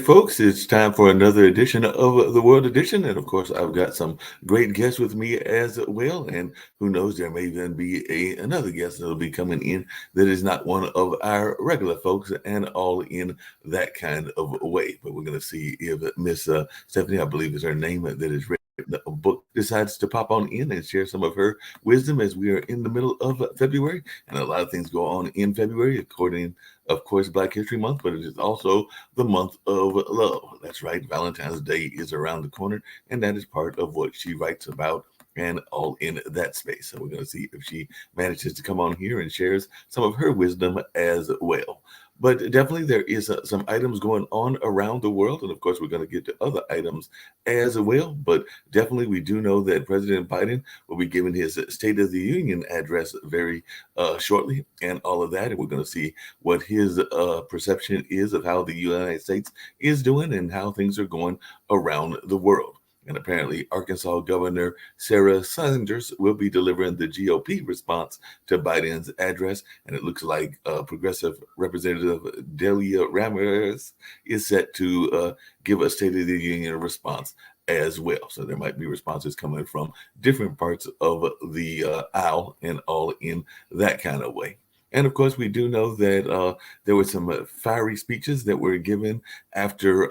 folks, it's time for another edition of the World Edition. And of course, I've got some great guests with me as well. And who knows, there may even be another guest that'll be coming in that is not one of our regular folks and all in that kind of way. But we're going to see if Miss Stephanie, I believe is her name, that is written a book, decides to pop on in and share some of her wisdom as we are in the middle of February. And a lot of things go on in February, according, of course, Black History Month, but it is also the month of love. That's right. Valentine's Day is around the corner, and that is part of what she writes about and all in that space. So we're going to see if she manages to come on here and shares some of her wisdom as well. But definitely there is some items going on around the world. And of course, we're going to get to other items as well. But definitely we do know that President Biden will be giving his State of the Union address very shortly and all of that. And we're going to see what his perception is of how the United States is doing and how things are going around the world. And apparently, Arkansas Governor Sarah Sanders will be delivering the GOP response to Biden's address. And it looks like Progressive Representative Delia Ramirez is set to give a State of the Union response as well. So there might be responses coming from different parts of the aisle and all in that kind of way. And of course, we do know that there were some fiery speeches that were given after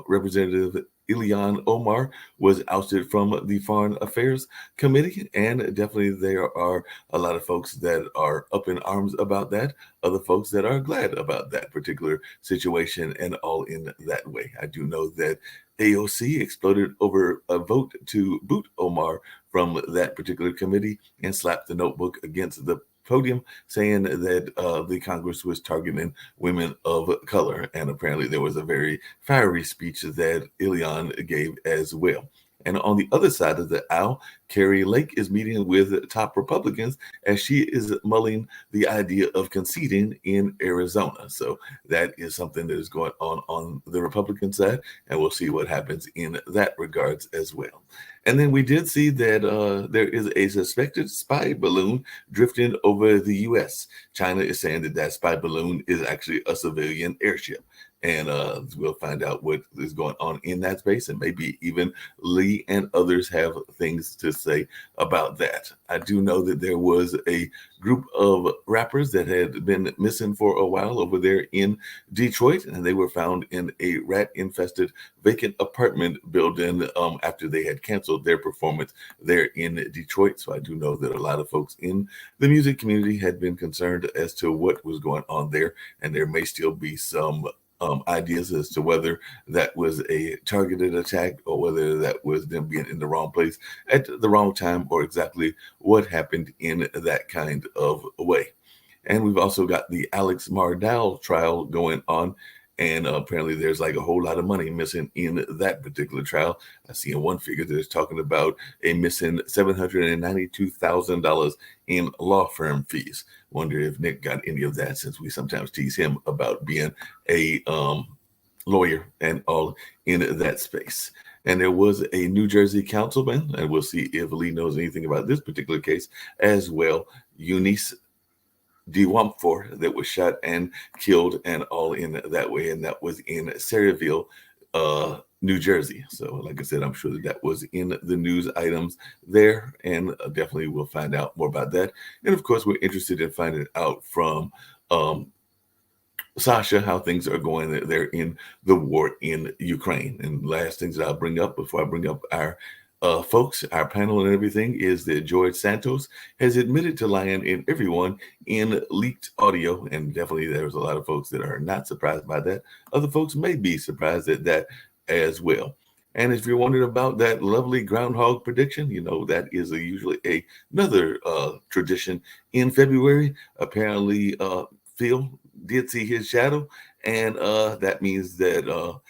Representative Ilhan Omar was ousted from the Foreign Affairs Committee. And definitely there are a lot of folks that are up in arms about that, other folks that are glad about that particular situation and all in that way. I do know that AOC exploded over a vote to boot Omar from that particular committee and slapped the notebook against the podium saying that the Congress was targeting women of color. And apparently there was a very fiery speech that Ilhan gave as well. And on the other side of the aisle, Carrie Lake is meeting with top Republicans as she is mulling the idea of conceding in Arizona. So that is something that is going on the Republican side, and we'll see what happens in that regards as well. And then we did see that there is a suspected spy balloon drifting over the U.S. China is saying that that spy balloon is actually a civilian airship. And we'll find out what is going on in that space. And maybe even Lee and others have things to say about that. I do know that there was a group of rappers that had been missing for a while over there in Detroit. And they were found in a rat-infested vacant apartment building after they had canceled their performance there in Detroit. So I do know that a lot of folks in the music community had been concerned as to what was going on there. And there may still be some ideas as to whether that was a targeted attack or whether that was them being in the wrong place at the wrong time or exactly what happened in that kind of way. And we've also got the Alex Mardal trial going on. And apparently there's like a whole lot of money missing in that particular trial. I see in one figure that is talking about a missing $792,000 in law firm fees. Wonder if Nick got any of that, since we sometimes tease him about being a lawyer and all in that space. And there was a New Jersey councilman, and we'll see if Lee knows anything about this particular case as well, Eunice DeWampfor, that was shot and killed and all in that way. And that was in Sayreville, New Jersey. So like I said, I'm sure that that was in the news items there, and definitely we'll find out more about that. And of course, we're interested in finding out from Sasha how things are going there in the war in Ukraine. And last things that I'll bring up before I bring up our folks, our panel and everything, is that George Santos has admitted to lying in everyone in leaked audio. And definitely there's a lot of folks that are not surprised by that. Other folks may be surprised at that as well. And if you're wondering about that lovely groundhog prediction, you know, that is usually another tradition in February. Apparently, Phil did see his shadow, and that means that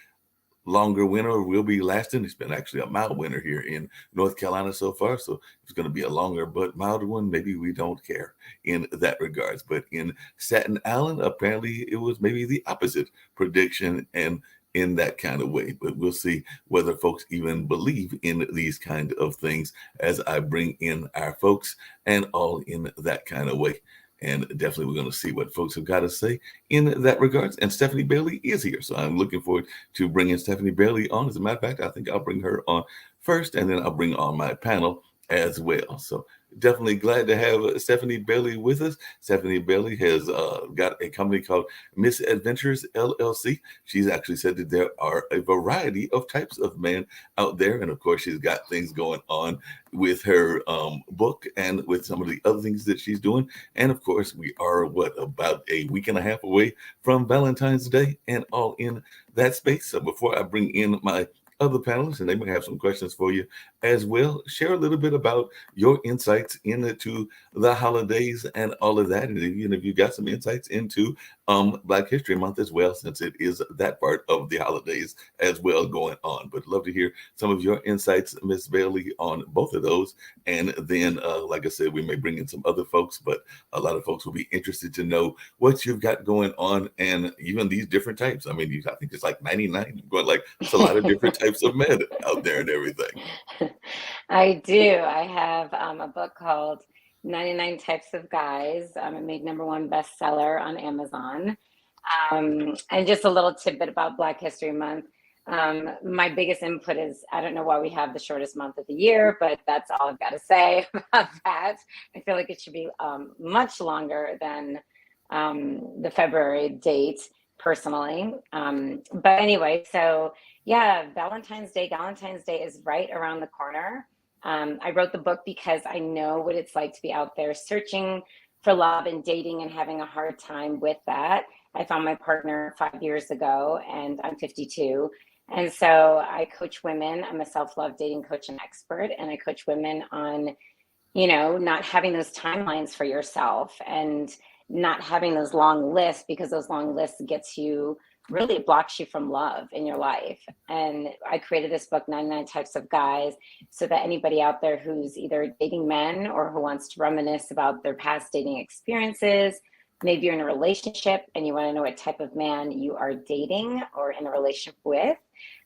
longer winter will be lasting. It's been actually a mild winter here in North Carolina so far, so it's going to be a longer but milder one. Maybe we don't care in that regards. But in Staten Island, apparently it was maybe the opposite prediction and in that kind of way. But we'll see whether folks even believe in these kind of things as I bring in our folks and all in that kind of way. And definitely we're going to see what folks have got to say in that regards. And Stephanie Bailey is here. So I'm looking forward to bringing Stephanie Bailey on. As a matter of fact, I think I'll bring her on first, and then I'll bring on my panel as well. So definitely glad to have Stephanie Bailey with us. Stephanie Bailey has got a company called Miss Adventures LLC. She's actually said that there are a variety of types of men out there. And of course, she's got things going on with her book and with some of the other things that she's doing. And of course, we are about a week and a half away from Valentine's Day and all in that space. So before I bring in my other panelists, and they may have some questions for you as well, share a little bit about your insights into the holidays and all of that. And even if you got some insights into Black History Month as well, since it is that part of the holidays as well going on. But love to hear some of your insights, Miss Bailey, on both of those. And then, like I said, we may bring in some other folks, but a lot of folks will be interested to know what you've got going on and even these different types. I mean, I think it's like 99, going like it's a lot of different types of men out there and everything. I do. I have a book called 99 Types of Guys. It made #1 bestseller on Amazon. And just a little tidbit about Black History Month. My biggest input is I don't know why we have the shortest month of the year, but that's all I've got to say about that. I feel like it should be much longer than the February date, personally. But anyway, so yeah, Valentine's Day is right around the corner. I wrote the book because I know what it's like to be out there searching for love and dating and having a hard time with that. I found my partner 5 years ago and I'm 52. And so I coach women. I'm a self-love dating coach and expert, and I coach women on, not having those timelines for yourself and not having those long lists, because those long lists really blocks you from love in your life. And I created this book, 99 Types of Guys, so that anybody out there who's either dating men or who wants to reminisce about their past dating experiences, maybe you're in a relationship and you want to know what type of man you are dating or in a relationship with,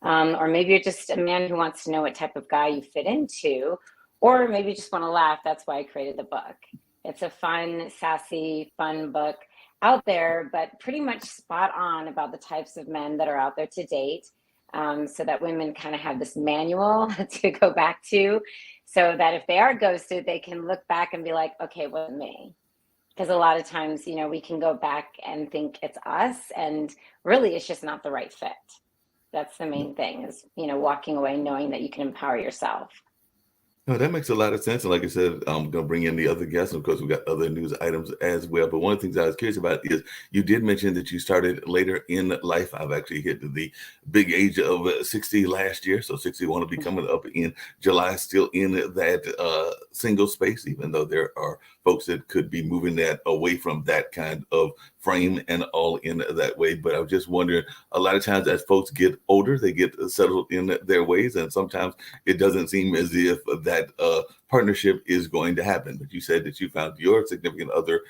or maybe you're just a man who wants to know what type of guy you fit into, or maybe you just want to laugh. That's why I created the book. It's a fun, sassy, fun book out there, but pretty much spot on about the types of men that are out there to date, so that women kind of have this manual to go back to, so that if they are ghosted, they can look back and be like, okay, it wasn't me. Because a lot of times, we can go back and think it's us, and really it's just not the right fit. That's the main thing, is, walking away knowing that you can empower yourself. No, that makes a lot of sense. And like I said, I'm going to bring in the other guests. And of course, we've got other news items as well. But one of the things I was curious about is you did mention that you started later in life. I've actually hit the big age of 60 last year. So 61 will be coming up in July, still in that single space, even though there are folks that could be moving that away from that kind of frame and all in that way. But I was just wondering, a lot of times as folks get older, they get settled in their ways. And sometimes it doesn't seem as if that partnership is going to happen. But you said that you found your significant other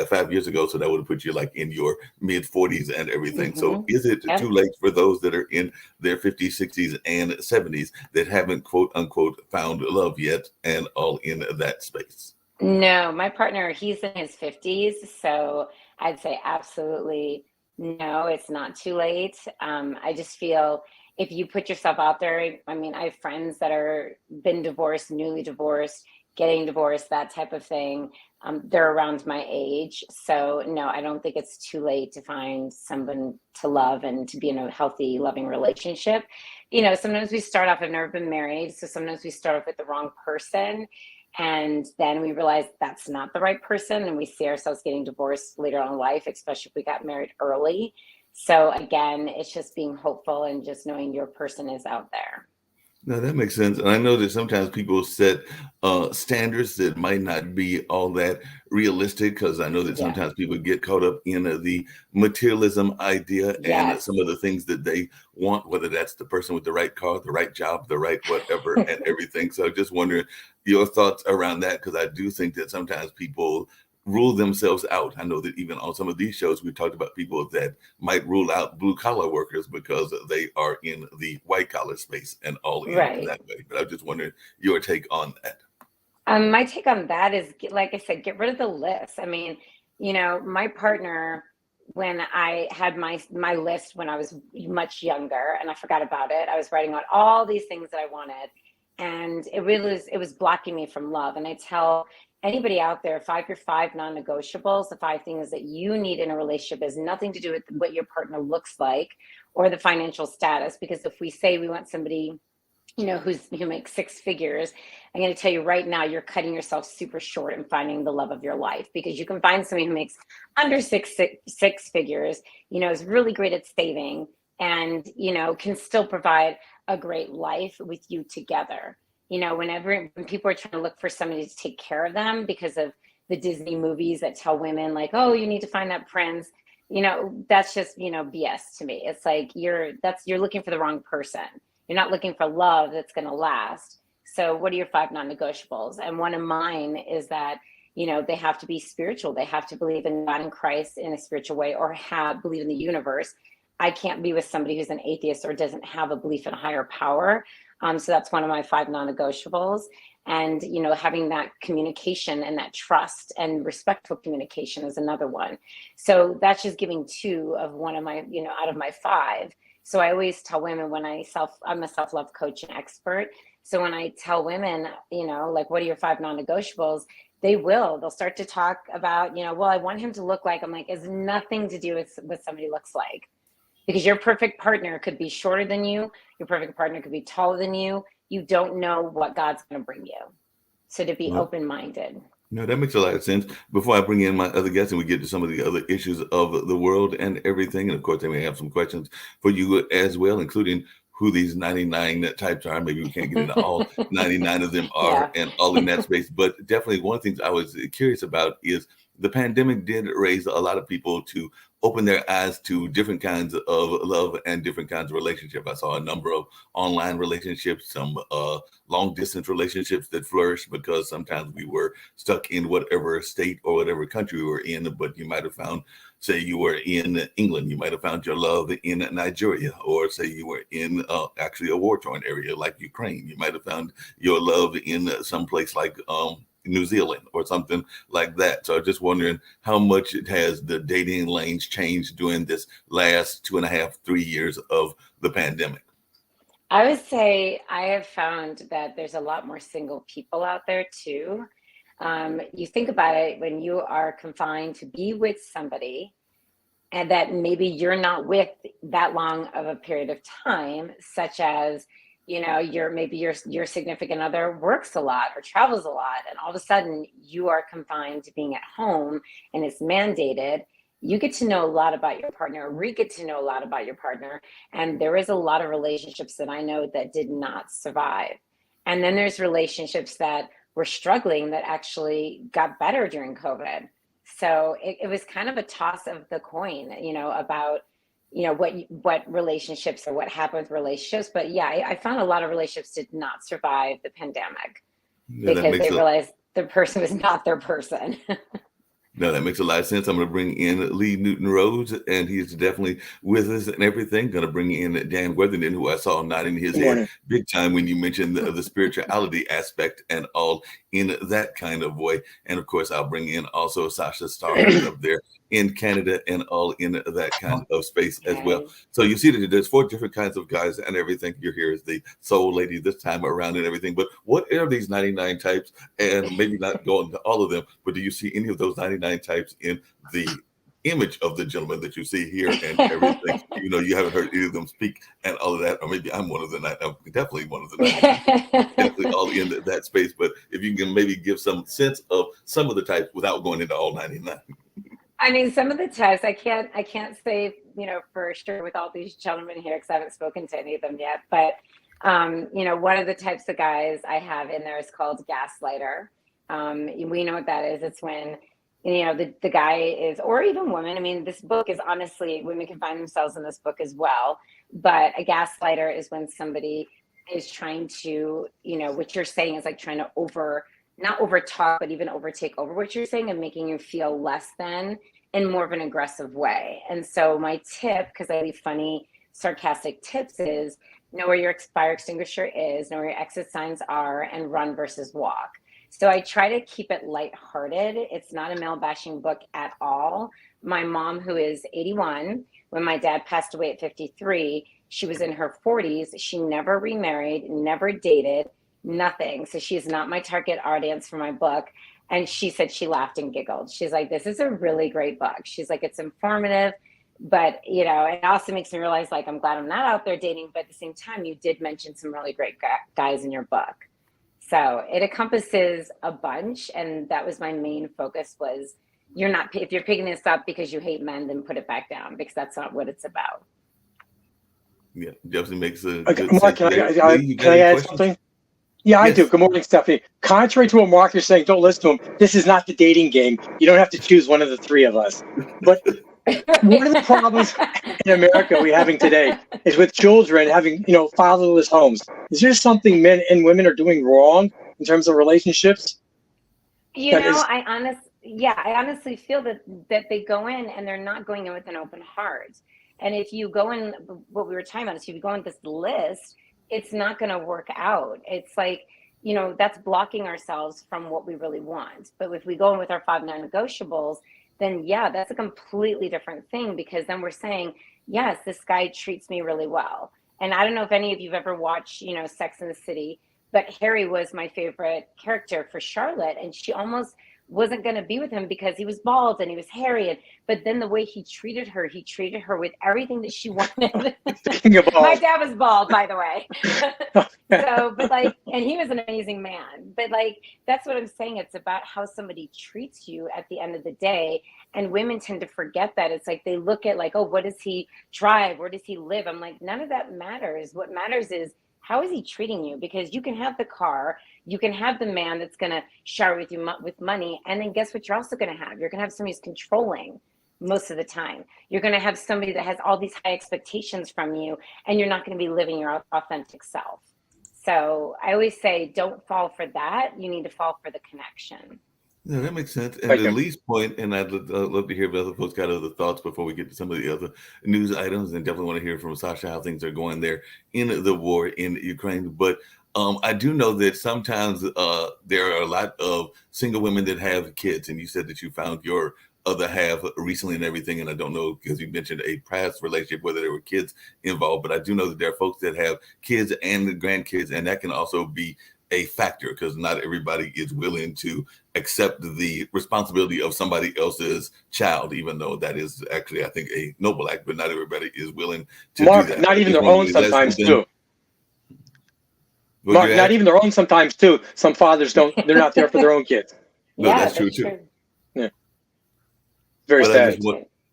5 years ago, so that would have put you like in your mid 40s and everything. Mm-hmm. So is it too late for those that are in their 50s, 60s, and 70s that haven't, quote unquote, found love yet and all in that space? No, my partner, he's in his 50s, so I'd say absolutely no, it's not too late. I just feel if you put yourself out there, I mean, I have friends that are been divorced, newly divorced, getting divorced, that type of thing. They're around my age. So no, I don't think it's too late to find someone to love and to be in a healthy, loving relationship. Sometimes we start off, I've never been married, so sometimes we start off with the wrong person. And then we realize that's not the right person, and we see ourselves getting divorced later on in life, especially if we got married early. So again, it's just being hopeful and just knowing your person is out there. No, that makes sense. And I know that sometimes people set standards that might not be all that realistic, because I know that sometimes people get caught up in the materialism idea and some of the things that they want, whether that's the person with the right car, the right job, the right whatever, and everything. So I just wondering your thoughts around that, because I do think that sometimes people rule themselves out. I know that even on some of these shows, we talked about people that might rule out blue collar workers because they are in the white collar space and all in that way. But I'm just wondering your take on that. My take on that is, like I said, get rid of the list. I mean, My partner, when I had my list when I was much younger and I forgot about it, I was writing out all these things that I wanted, and it was blocking me from love. And I tell anybody out there, your five non-negotiables, the five things that you need in a relationship, has nothing to do with what your partner looks like or the financial status. Because if we say we want somebody who makes six figures, I'm going to tell you right now, you're cutting yourself super short in finding the love of your life, because you can find somebody who makes under six figures, is really great at saving, and can still provide a great life with you together. When people are trying to look for somebody to take care of them because of the Disney movies that tell women like, oh, you need to find that prince, that's just BS to me. It's like you're looking for the wrong person. You're not looking for love that's going to last. So what are your five non-negotiables? And one of mine is that, they have to be spiritual. They have to believe in God and Christ in a spiritual way, or believe in the universe. I can't be with somebody who's an atheist or doesn't have a belief in a higher power. So that's one of my five non-negotiables. And, having that communication and that trust and respectful communication is another one. So that's just giving two of one of my, out of my five. So I always tell women I'm a self-love coach and expert. So when I tell women, like, what are your five non-negotiables? They'll start to talk about, well, I want him to look like, I'm like, it's nothing to do with what somebody looks like, because your perfect partner could be shorter than you. Your perfect partner could be taller than you. You don't know what God's going to bring you. So to be Well, open-minded. no, that makes a lot of sense. Before I bring in my other guests and we get to some of the other issues of the world and everything, and of course, they may have some questions for you as well, including who these 99 types are. Maybe we can't get into all 99 of them are Yeah. and all in that space, but definitely one of the things I was curious about is the pandemic did raise a lot of people to open their eyes to different kinds of love and different kinds of relationship. I saw a number of online relationships, some long distance relationships that flourished because sometimes we were stuck in whatever state or whatever country we were in, but you might have found, say you were in England, you might have found your love in Nigeria, or say you were in actually a war-torn area like Ukraine. You might have found your love in some place like New Zealand or something like that. So I'm just wondering how much has the dating lanes changed during this last 2.5, 3 years of the pandemic? I would say I have found that there's a lot more single people out there too. You think about it, when you are confined to be with somebody and that maybe you're not with that long of a period of time, such as, your significant other works a lot or travels a lot, and all of a sudden you are confined to being at home and it's mandated. You get to know a lot about your partner, we get to know a lot about your partner. And there is a lot of relationships that I know that did not survive. And then there's relationships that were struggling that actually got better during COVID. So it was kind of a toss of the coin, about what relationships or what happened with relationships. But yeah, I found a lot of relationships did not survive the pandemic Yeah, that because makes they a realized the person was not their person. No, that makes a lot of sense. I'm going to bring in Lee Newton Rhodes, and he's definitely with us and everything. Going to bring in Dan Worthington, who I saw nodding his Good head morning. big time when you mentioned the spirituality aspect and all in that kind of way. And of course, I'll bring in also Sasha Starr, who's up there in Canada and all in that kind of space as well. Okay. So you see that there's 4 different kinds of guys and everything. You're here as the soul lady this time around and everything. But what are these 99 types? And maybe not go into all of them, but do you see any of those 99 types in the image of the gentleman that you see here and everything? You haven't heard either of them speak and all of that, or maybe I'm one of the 99. I'm definitely one of the 99. Definitely all in that space. But if you can maybe give some sense of some of the types without going into all 99. I mean, some of the tests I can't say, for sure with all these gentlemen here, because I haven't spoken to any of them yet. But one of the types of guys I have in there is called gaslighter. We know what that is. It's when the guy is, or even women. I mean, this book is honestly, women can find themselves in this book as well. But a gaslighter is when somebody is trying to, what you're saying is like trying to not over talk, but even overtake over what you're saying and making you feel less than in more of an aggressive way. And so my tip, because I leave funny, sarcastic tips, is know where your fire extinguisher is, know where your exit signs are, and run versus walk. So I try to keep it lighthearted. It's not a male bashing book at all. My mom, who is 81, when my dad passed away at 53, she was in her 40s. She never remarried, never dated, nothing. So she's not my target audience for my book. And she said she laughed and giggled. She's like, this is a really great book. She's like, it's informative, but it also makes me realize, like, I'm glad I'm not out there dating, but at the same time, you did mention some really great guys in your book. So it encompasses a bunch, and that was my main focus was if you're picking this up because you hate men, then put it back down, because that's not what it's about. Yeah, definitely makes a Okay, good Mark, sense. can I add something? Yeah, I Yes. do. Good morning, Stephanie. Contrary to what Mark is saying, don't listen to him. This is not the dating game. You don't have to choose one of the three of us. But one of the problems in America we're having today is with children having, fatherless homes. Is there something men and women are doing wrong in terms of relationships? I honestly feel that they go in and they're not going in with an open heart. And if you go in, what we were talking about is if you go in this list, it's not going to work out. It's like, that's blocking ourselves from what we really want. But if we go in with our 5 non-negotiables, then yeah, that's a completely different thing, because then we're saying, yes, this guy treats me really well. And I don't know if any of you've ever watched, Sex and the City, but Harry was my favorite character for Charlotte, and she almost wasn't going to be with him because he was bald and he was hairy. But then the way he treated her with everything that she wanted. My dad was bald, by the way. And he was an amazing man. But that's what I'm saying. It's about how somebody treats you at the end of the day. And women tend to forget that. It's like they look at oh, what does he drive? Where does he live? I'm like, none of that matters. What matters is, how is he treating you? Because you can have the car, you can have the man that's going to shower with you with money. And then guess what you're also going to have? You're going to have somebody who's controlling most of the time. You're going to have somebody that has all these high expectations from you, and you're not going to be living your authentic self. So I always say, don't fall for that. You need to fall for the connection. Yeah, that makes sense. And the least point, and I'd love to hear if other folks got other thoughts before we get to some of the other news items, and definitely want to hear from Sasha how things are going there in the war in Ukraine. But I do know that sometimes there are a lot of single women that have kids, and you said that you found your other half recently and everything, and I don't know, because you mentioned a past relationship whether there were kids involved, but I do know that there are folks that have kids and grandkids, and that can also be a factor, because not everybody is willing to accept the responsibility of somebody else's child, even though that is actually, I think, a noble act, but not everybody is willing to do that. Not even their own sometimes too. Mark, not even their own sometimes too. Some fathers they're not there for their own kids. No, that's true too. Yeah. Very sad.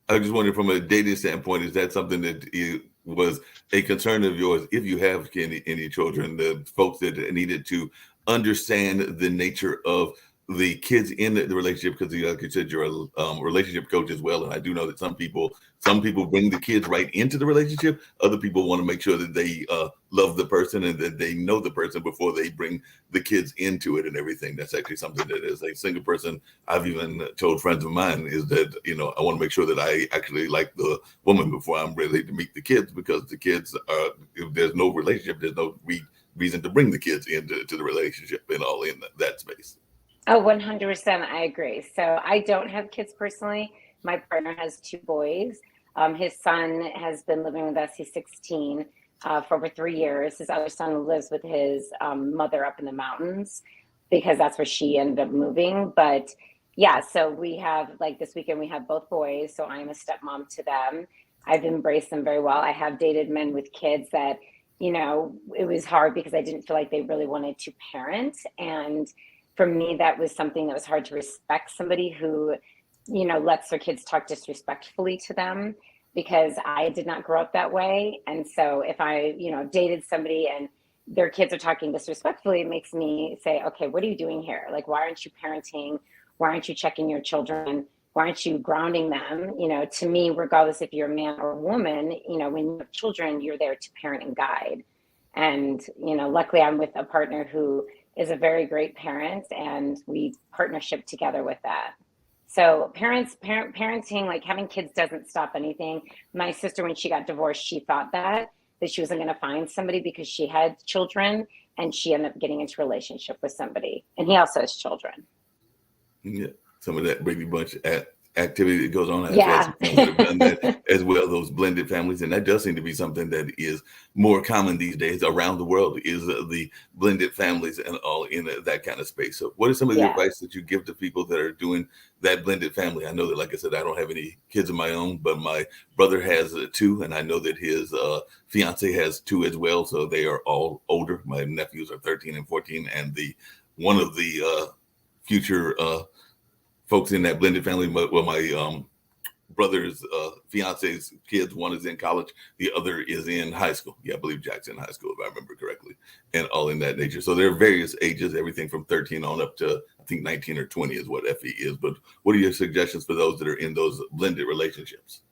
I just wondered, from a dating standpoint, is that something that was a concern of yours, if you have any children, the folks that needed to understand the nature of the kids in the relationship? Because like you said, you're a relationship coach as well, and I do know that some people bring the kids right into the relationship. Other people want to make sure that they love the person and that they know the person before they bring the kids into it and everything. That's actually something that, as a single person, I've even told friends of mine, is that I want to make sure that I actually like the woman before I'm ready to meet the kids, because the kids are, if there's no relationship, there's no reason to bring the kids into the relationship and all in that space. Oh, 100%. I agree. So I don't have kids personally. My partner has 2 boys. His son has been living with us. He's 16 for over 3 years. His other son lives with his mother up in the mountains, because that's where she ended up moving. But yeah, so we have, this weekend, we have both boys. So I'm a stepmom to them. I've embraced them very well. I have dated men with kids that, it was hard because I didn't feel like they really wanted to parent. And for me, that was something that was hard to respect, somebody who, lets their kids talk disrespectfully to them, because I did not grow up that way. And so if I, dated somebody and their kids are talking disrespectfully, it makes me say, okay, what are you doing here? Why aren't you parenting? Why aren't you checking your children? Why aren't you grounding them? To me, regardless if you're a man or a woman, when you have children, you're there to parent and guide. And, luckily I'm with a partner who is a very great parent, and we partnership together with that. So parenting, having kids doesn't stop anything. My sister, when she got divorced, she thought that she wasn't going to find somebody because she had children. and she ended up getting into a relationship with somebody, and he also has children. Yeah, some of that Brady Bunch activity that goes on. I've Yeah. had some friends that have done that as well, those blended families. And that does seem to be something that is more common these days around the world, is the blended families and all in that kind of space. So what is some of the advice that you give to people that are doing that blended family? I know that, like I said, I don't have any kids of my own, but my brother has two, and I know that his fiance has two as well. So they are all older. My nephews are 13 and 14, and one of the future folks in that blended family, well, my brother's fiance's kids, one is in college, the other is in high school. Yeah, I believe Jack's in high school, if I remember correctly, and all in that nature. So there are various ages, everything from 13 on up to, I think, 19 or 20 is what FE is. But what are your suggestions for those that are in those blended relationships?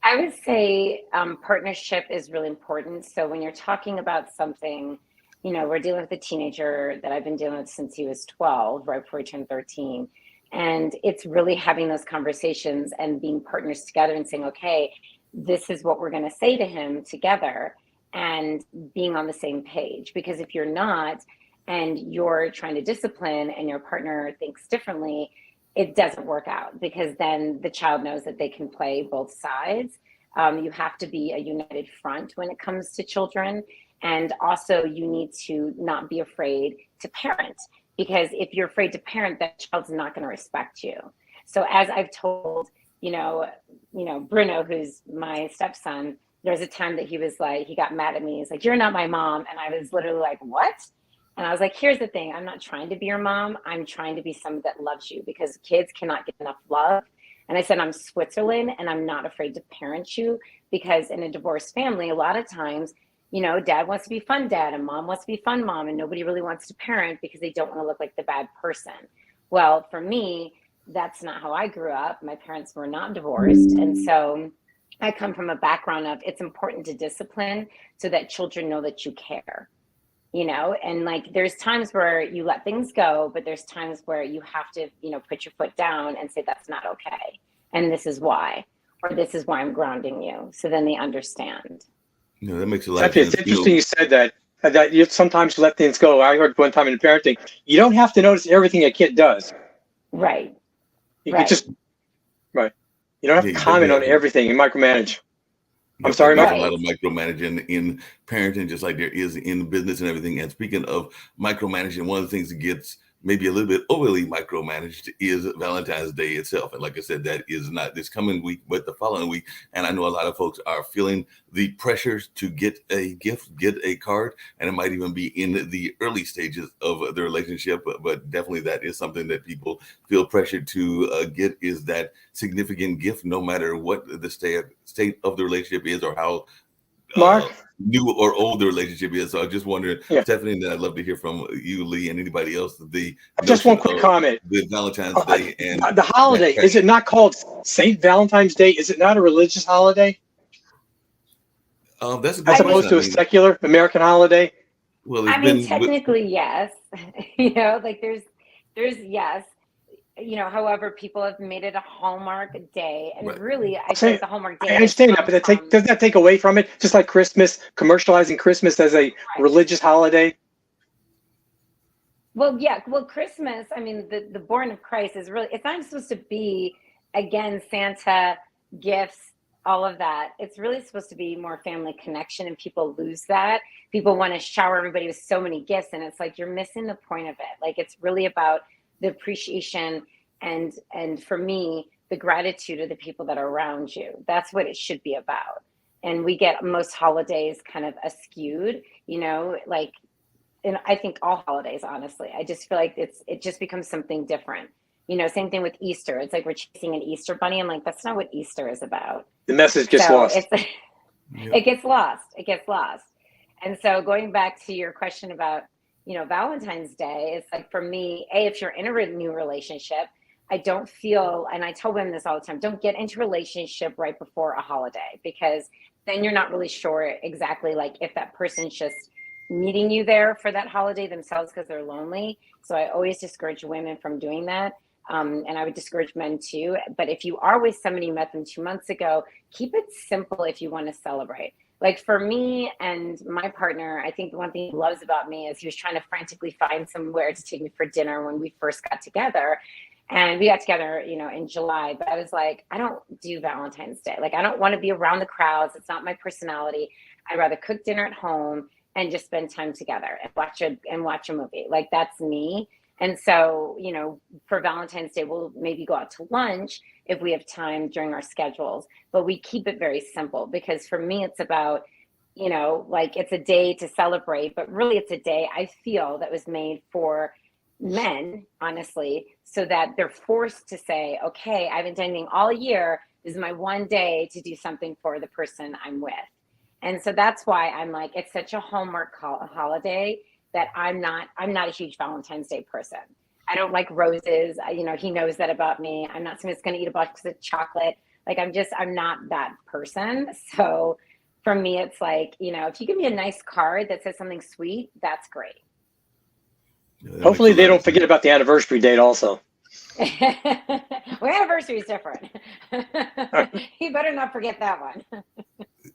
I would say partnership is really important. So when you're talking about something, we're dealing with a teenager that I've been dealing with since he was 12, right before he turned 13. And it's really having those conversations and being partners together and saying, okay, this is what we're going to say to him together, and being on the same page. Because if you're not, and you're trying to discipline and your partner thinks differently, it doesn't work out, because then the child knows that they can play both sides. You have to be a united front when it comes to children. And also you need to not be afraid to parent, because if you're afraid to parent, that child's not going to respect you. So as I've told, Bruno, who's my stepson, there's a time that he was like, he got mad at me. He's like, "You're not my mom." And I was literally like, "What?" And I was like, "Here's the thing. I'm not trying to be your mom. I'm trying to be someone that loves you, because kids cannot get enough love." And I said, "I'm Switzerland, and I'm not afraid to parent you, because in a divorced family, a lot of times, dad wants to be fun dad and mom wants to be fun mom, and nobody really wants to parent because they don't want to look like the bad person." Well, for me, that's not how I grew up. My parents were not divorced. And so I come from a background of, it's important to discipline so that children know that you care, and like, there's times where you let things go, but there's times where you have to, put your foot down and say, that's not okay. And this is why, or this is why I'm grounding you. So then they understand. That makes a lot of sense. It's interesting you said that you sometimes let things go. I heard one time in parenting, you don't have to notice everything a kid does. Right. You just, right. You don't have to comment on everything and micromanage. I'm sorry, There's Mike. a lot of micromanaging in parenting, just like there is in business and everything. And speaking of micromanaging, one of the things that gets maybe a little bit overly micromanaged is Valentine's Day itself. And like I said, that is not this coming week, but the following week. And I know a lot of folks are feeling the pressures to get a gift, get a card, and it might even be in the early stages of the relationship. But definitely that is something that people feel pressured to get, is that significant gift, no matter what the state of the relationship is, or how Mark, new or old the relationship is. So I just wondered, Stephanie, and I'd love to hear from you, Lee, and anybody else. Just one quick comment. The Valentine's Day and the holiday, is it not called Saint Valentine's Day? Is it not a religious holiday? That's a good as opposed to a secular American holiday. Well, technically, yes. Like there's yes. However, people have made it a Hallmark day, and really, I think the Hallmark day. I understand that, but does that take away from it? Just like Christmas, commercializing Christmas as a religious holiday. Well, yeah. Well, Christmas. I mean, the born of Christ is really. It's not supposed to be, again, Santa, gifts, all of that. It's really supposed to be more family connection, and people lose that. People want to shower everybody with so many gifts, and it's like you're missing the point of it. Like, it's really about the appreciation and for me, the gratitude of the people that are around you. That's what it should be about. And we get most holidays kind of askewed, like, and I think all holidays, honestly. I just feel like it just becomes something different. Same thing with Easter. It's like we're chasing an Easter bunny. I'm like, that's not what Easter is about. The message gets lost. It gets lost. It gets lost. And so going back to your question about, Valentine's Day, it's like, for me, if you're in a new relationship, I don't feel, and I tell women this all the time, don't get into a relationship right before a holiday, because then you're not really sure exactly like if that person's just meeting you there for that holiday themselves because they're lonely. So I always discourage women from doing that. And I would discourage men too. But if you are with somebody you met them 2 months ago, keep it simple if you want to celebrate. Like for me and my partner, I think the one thing he loves about me is he was trying to frantically find somewhere to take me for dinner when we first got together. And we got together, you know, in July, but I was like, I don't do Valentine's Day. Like, I don't want to be around the crowds. It's not my personality. I'd rather cook dinner at home and just spend time together and watch a movie. Like, that's me. And so, you know, for Valentine's Day, we'll maybe go out to lunch if we have time during our schedules, but we keep it very simple because for me, it's about, you know, like it's a day to celebrate, but really it's a day I feel that was made for men, honestly, so that they're forced to say, okay, I've been dating all year. This is my one day to do something for the person I'm with. And so that's why I'm like, it's such a Hallmark holiday that I'm not a huge Valentine's Day person. I don't like roses. You know, he knows that about me. I'm not someone that's going to eat a box of chocolate. Like I'm not that person. So for me, it's like, you know, if you give me a nice card that says something sweet, that's great. Yeah, Hopefully they don't forget about the anniversary date also. Well, anniversary is different. You better not forget that one.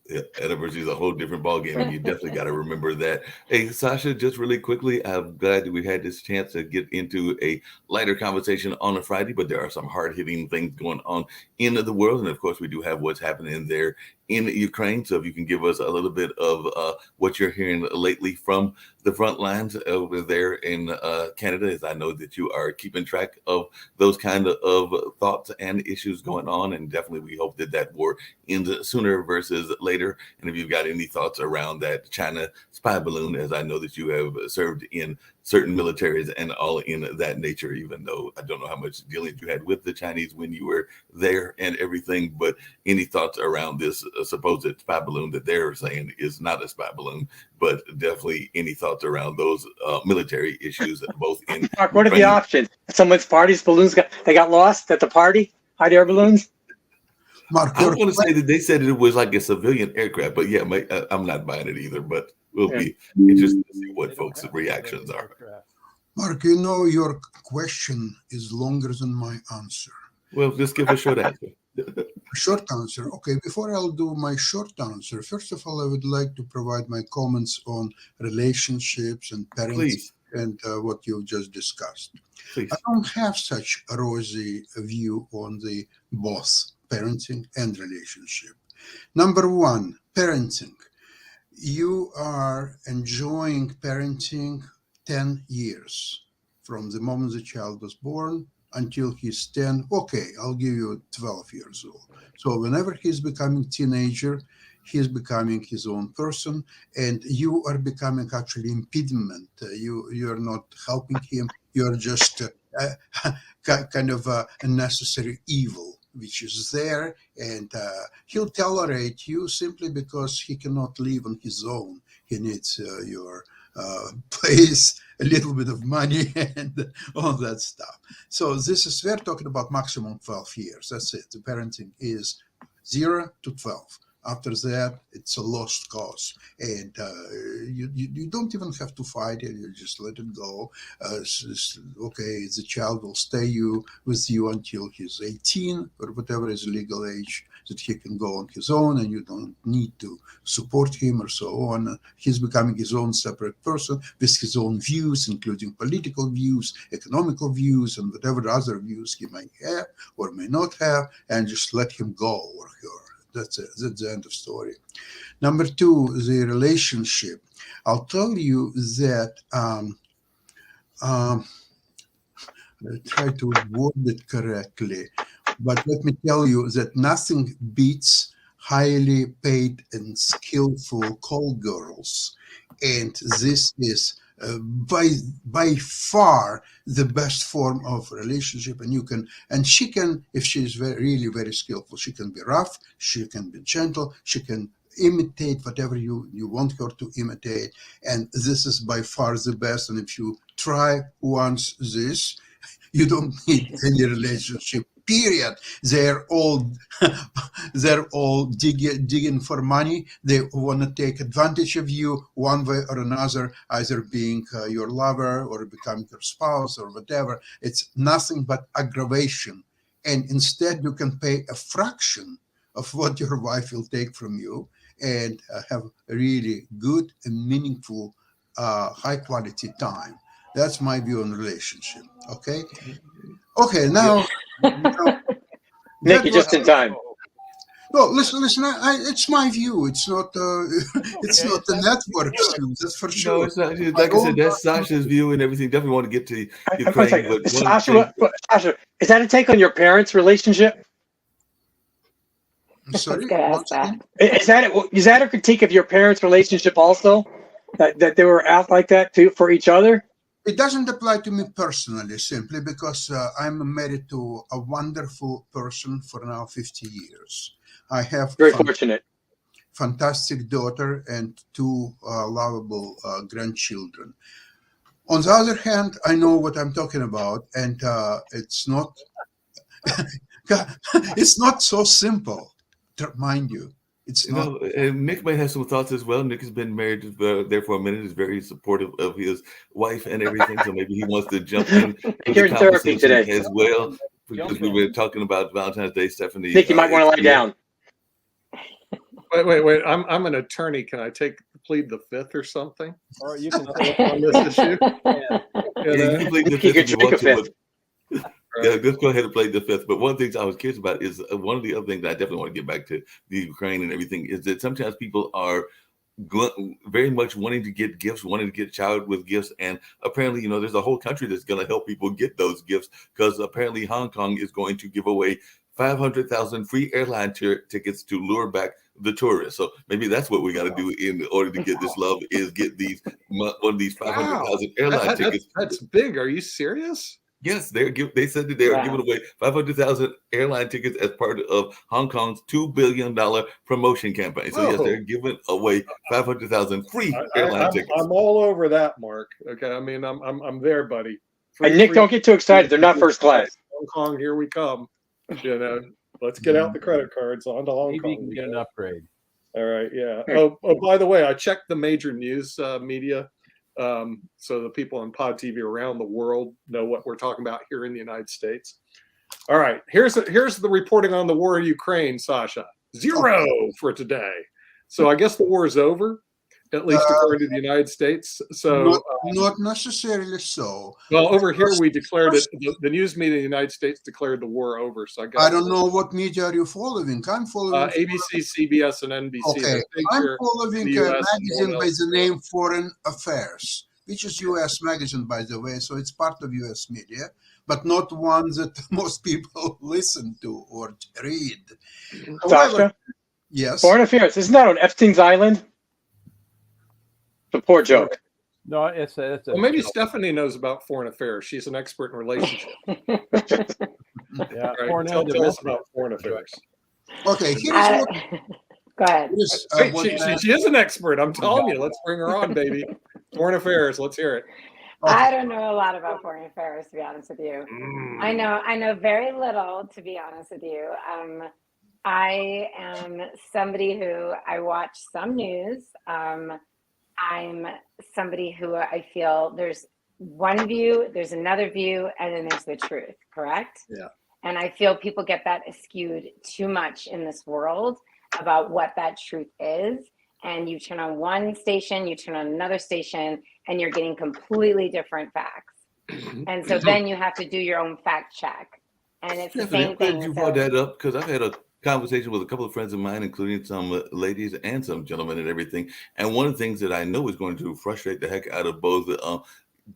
Yeah, anniversary is a whole different ballgame, and you definitely got to remember that. Hey, Sasha, just really quickly, I'm glad that we had this chance to get into a lighter conversation on a Friday, but there are some hard-hitting things going on in the world, and of course, we do have what's happening there in Ukraine. So if you can give us a little bit of what you're hearing lately from the front lines over there in Canada, as I know that you are keeping track of those kind of thoughts and issues going on, and definitely we hope that that war ends sooner versus later. And if you've got any thoughts around that China spy balloon, as I know that you have served in certain militaries and all in that nature, even though I don't know how much dealings you had with the Chinese when you were there and everything, but any thoughts around this supposed spy balloon that they're saying is not a spy balloon, but definitely any thoughts around those military issues, both in Mark, what are the options? Someone's party's balloons got lost at the party? Hot air balloons? Mark, I want to say that they said it was like a civilian aircraft, but yeah, I'm not buying it either, but we'll be interested to see what folks' reactions are. Mark, you know, your question is longer than my answer. Well, just give a short answer. Short answer. Okay, before I'll do my short answer, first of all, I would like to provide my comments on relationships and parenting. Please. And what you've just discussed. Please. I don't have such a rosy view on the both parenting and relationship. Number one, parenting. You are enjoying parenting 10 years from the moment the child was born until he's 10. Okay, I'll give you 12 years old. So whenever he's becoming teenager, he's becoming his own person, and you are becoming actually impediment. You are not helping him. You are just kind of a necessary evil, which is there, and he'll tolerate you simply because he cannot live on his own. He needs your place, a little bit of money, and all that stuff. So we're talking about maximum 12 years. That's it. The parenting is 0 to 12. After that, it's a lost cause, and you don't even have to fight it. You just let it go. Okay, the child will stay with you until he's 18 or whatever is legal age that he can go on his own, and you don't need to support him or so on. He's becoming his own separate person with his own views, including political views, economical views, and whatever other views he may have or may not have, and just let him go or her. That's it. That's the end of story. Number two, the relationship. I'll tell you that I'll try to word it correctly, but let me tell you that nothing beats highly paid and skillful call girls, and this is by far the best form of relationship. And she can, if she is really very skillful, she can be rough, she can be gentle, she can imitate whatever you want her to imitate, and this is by far the best. And if you try once this, you don't need any relationship, period. They're all digging for money. They want to take advantage of you one way or another, either being your lover or becoming your spouse or whatever. It's nothing but aggravation. And instead, you can pay a fraction of what your wife will take from you, and have a really good and meaningful, high quality time. That's my view on relationship. Okay. Okay. Now, Nick, you're just in time. no, listen. It's my view. It's not. It's Okay, not the network's view. That's for No, sure. it's not. Like I said, that's Sasha's view and everything. Definitely want to get to I'm Ukraine, saying, but one Sasha, thing, Sasha, is that a take on your parents' relationship? I was Sorry. gonna ask Once again? that. Is that a critique of your parents' relationship also? That they were out like that too for each other? It doesn't apply to me personally, simply because I'm married to a wonderful person for now 50 years. I have Very fortunate. fantastic daughter and two lovable grandchildren. On the other hand, I know what I'm talking about, and it's not it's not so simple, mind you. It's you not. know, and Nick may have some thoughts as well. Nick has been married there for a minute. Is very supportive of his wife and everything. So maybe he wants to jump in to You're the in therapy conversation today. as well, because we were talking about Valentine's Day, Stephanie. Nick, you might want to lie down. Wait. I'm an attorney. Can I plead the fifth or something? Or you can On this issue? Yeah, you can plead the You fifth can if you drink want a to, fifth. but yeah, just go ahead and play the fifth. But one of the things I was curious about is one of the other things that I definitely want to get back to the Ukraine and everything is that sometimes people are very much wanting to get gifts, wanting to get showered with gifts, and apparently, you know, there's a whole country that's going to help people get those gifts because apparently Hong Kong is going to give away 500,000 free airline tickets to lure back the tourists. So maybe that's what we got to do in order to get this love is get these one of these 500,000 airline tickets. That's big. Are you serious? Yes, they said that they are giving away 500,000 airline tickets as part of Hong Kong's $2 billion promotion campaign. So yes, they're giving away 500,000 free airline tickets. I'm all over that, Mark. Okay, I mean, I'm there, buddy. And Nick, don't get too excited. They're not first class. Hong Kong, here we come. You know, let's get out the credit cards on to Hong maybe Kong. you can get an upgrade. All right, yeah. Oh, by the way, I checked the major news media, so the people on Pod TV around the world know what we're talking about here in the United States. All right, here's the reporting on the war in Ukraine, Sasha. 0 for today. So I guess the war is over, at least according to the United States. So not necessarily so. well, over here we declared it. The news media in the United States declared the war over. So I guess I don't know what media are you following. I'm following ABC, CBS, and NBC. Okay, I'm following a magazine by the name Foreign Affairs, which is U.S. magazine, by the way, so it's part of U.S. media, but not one that most people listen to or read. However, Sasha, yes. Foreign Affairs. Isn't that on Epstein's Island? It's a poor joke. No, it's a Well, maybe Stephanie knows about foreign affairs. She's an expert in relationships. yeah. Right? Foreign Tell us domestic. about foreign affairs. Okay, here's what Go ahead. is, Wait, what she is an expert. I'm telling you. Let's bring her on, baby. Foreign affairs. Let's hear it. I don't know a lot about foreign affairs, to be honest with you. I know very little, to be honest with you. I am somebody who I watch some news. I'm somebody who I feel there's one view, there's another view, and then there's the truth, correct? Yeah. And I feel people get that skewed too much in this world about what that truth is. And you turn on one station, you turn on another station, and you're getting completely different facts. And so then you have to do your own fact check. And it's the same thing. You brought that up because I've had a conversation with a couple of friends of mine, including some ladies and some gentlemen and everything. And one of the things that I know is going to frustrate the heck out of both,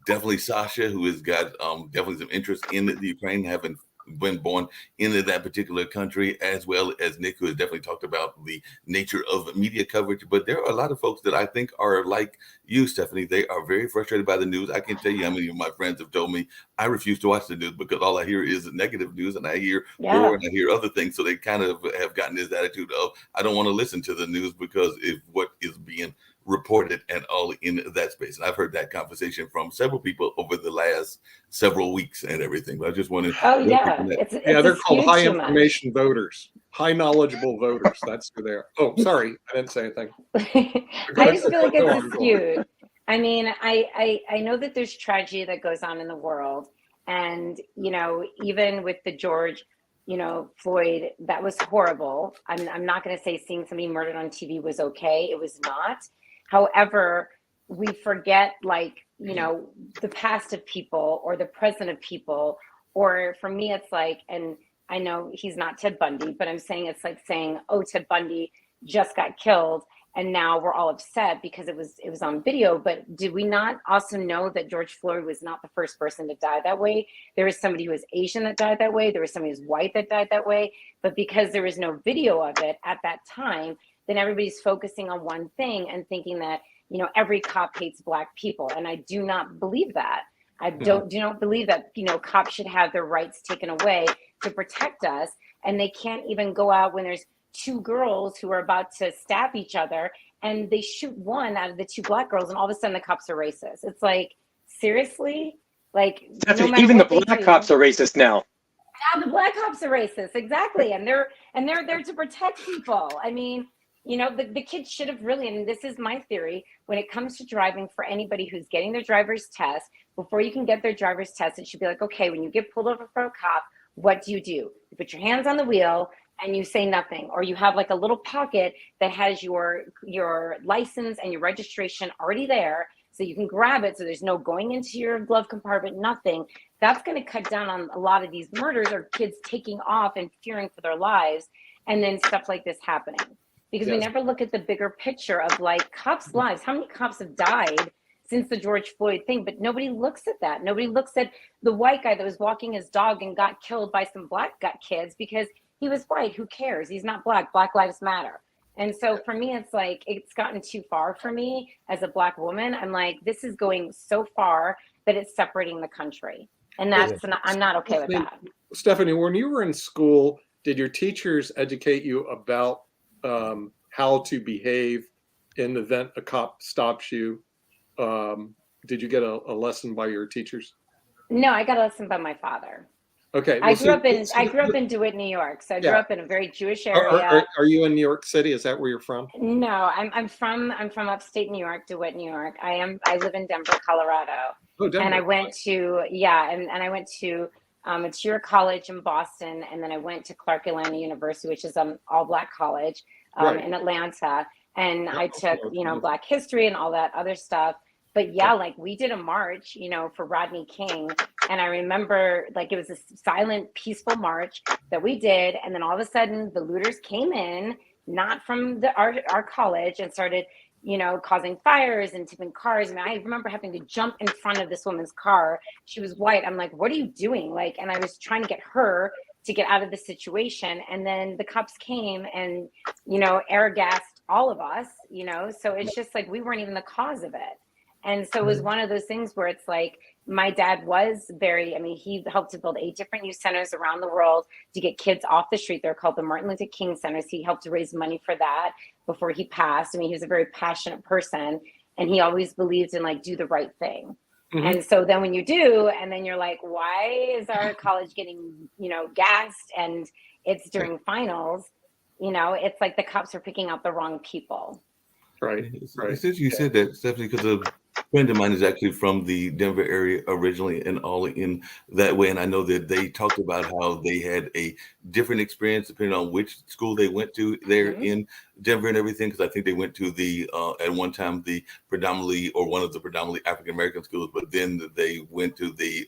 definitely Sasha, who has got definitely some interest in the Ukraine, having been born into that particular country, as well as Nick, who has definitely talked about the nature of media coverage. But there are a lot of folks that I think are like you, Stephanie. They are very frustrated by the news. I can tell you how many of my friends have told me I refuse to watch the news because all I hear is negative news, and I hear war and I hear other things. So they kind of have gotten this attitude of I don't want to listen to the news because if what is being reported and all in that space. And I've heard that conversation from several people over the last several weeks and everything. But I just wanted they're called high information voters, high knowledgeable voters. That's who they are. Oh, sorry, I didn't say anything. I just feel like it's skewed. I mean, I know that there's tragedy that goes on in the world, and you know, even with the George Floyd, that was horrible. I'm not going to say seeing somebody murdered on TV was okay. It was not. However, we forget the past of people or the present of people. Or for me, it's like, and I know he's not Ted Bundy, but I'm saying it's like saying, oh, Ted Bundy just got killed, and now we're all upset because it was on video. But did we not also know that George Floyd was not the first person to die that way? There was somebody who was Asian that died that way. There was somebody who was white that died that way. But because there was no video of it at that time, then everybody's focusing on one thing and thinking that, every cop hates Black people. And I do not believe that. I do not believe that, cops should have their rights taken away to protect us. And they can't even go out when there's two girls who are about to stab each other and they shoot one out of the two Black girls, and all of a sudden the cops are racist. It's like, seriously? Like, even the Black cops are racist now. Now the Black cops are racist, exactly. And they're there to protect people. I mean, the kids should have really, and this is my theory, when it comes to driving, for anybody who's getting their driver's test, before you can get their driver's test, it should be like, okay, when you get pulled over for a cop, what do? You put your hands on the wheel and you say nothing, or you have like a little pocket that has your license and your registration already there, so you can grab it, so there's no going into your glove compartment, nothing. That's going to cut down on a lot of these murders or kids taking off and fearing for their lives, and then stuff like this happening. Because we never look at the bigger picture of like cops' lives. How many cops have died since the George Floyd thing? But nobody looks at that. Nobody looks at the white guy that was walking his dog and got killed by some Black kids because he was white. Who cares? He's not Black. Black lives matter. And so for me, it's like, it's gotten too far for me as a Black woman. I'm like, this is going so far that it's separating the country. And I'm not okay with that. Stephanie, when you were in school, did your teachers educate you about how to behave in the event a cop stops you? Did you get a lesson by your teachers? No, I got a lesson by my father. Okay. I grew up in DeWitt, New York. So I grew up in a very Jewish area. Are you in New York City? Is that where you're from? No, I'm from upstate New York, DeWitt, New York. I live in Denver, Colorado. Oh, Denver. And I went to and I went to a cheer college in Boston, and then I went to Clark Atlanta University, which is an all Black college in Atlanta. And I took, Black history and all that other stuff. But yeah, like we did a march, for Rodney King. And I remember like it was a silent, peaceful march that we did. And then all of a sudden the looters came in, not from our college, and started, causing fires and tipping cars. I mean, I remember having to jump in front of this woman's car. She was white. I'm like, what are you doing? Like, and I was trying to get her to get out of the situation. And then the cops came and, air gassed all of us, so it's just like, we weren't even the cause of it. And so it was one of those things where it's like, my dad was he helped to build 8 different youth centers around the world to get kids off the street. They're called the Martin Luther King Centers. He helped to raise money for that before he passed. He was a very passionate person, and he always believed in like, do the right thing. Mm-hmm. And so then when you do, and then you're like, why is our college getting, gassed, and it's during finals, it's like the cops are picking out the wrong people. Right. Since you said that, Stephanie, because a friend of mine is actually from the Denver area originally and all in that way. And I know that they talked about how they had a different experience depending on which school they went to there in Denver and everything. Because I think they went to the, at one time, the predominantly or one of the predominantly African-American schools, but then they went to the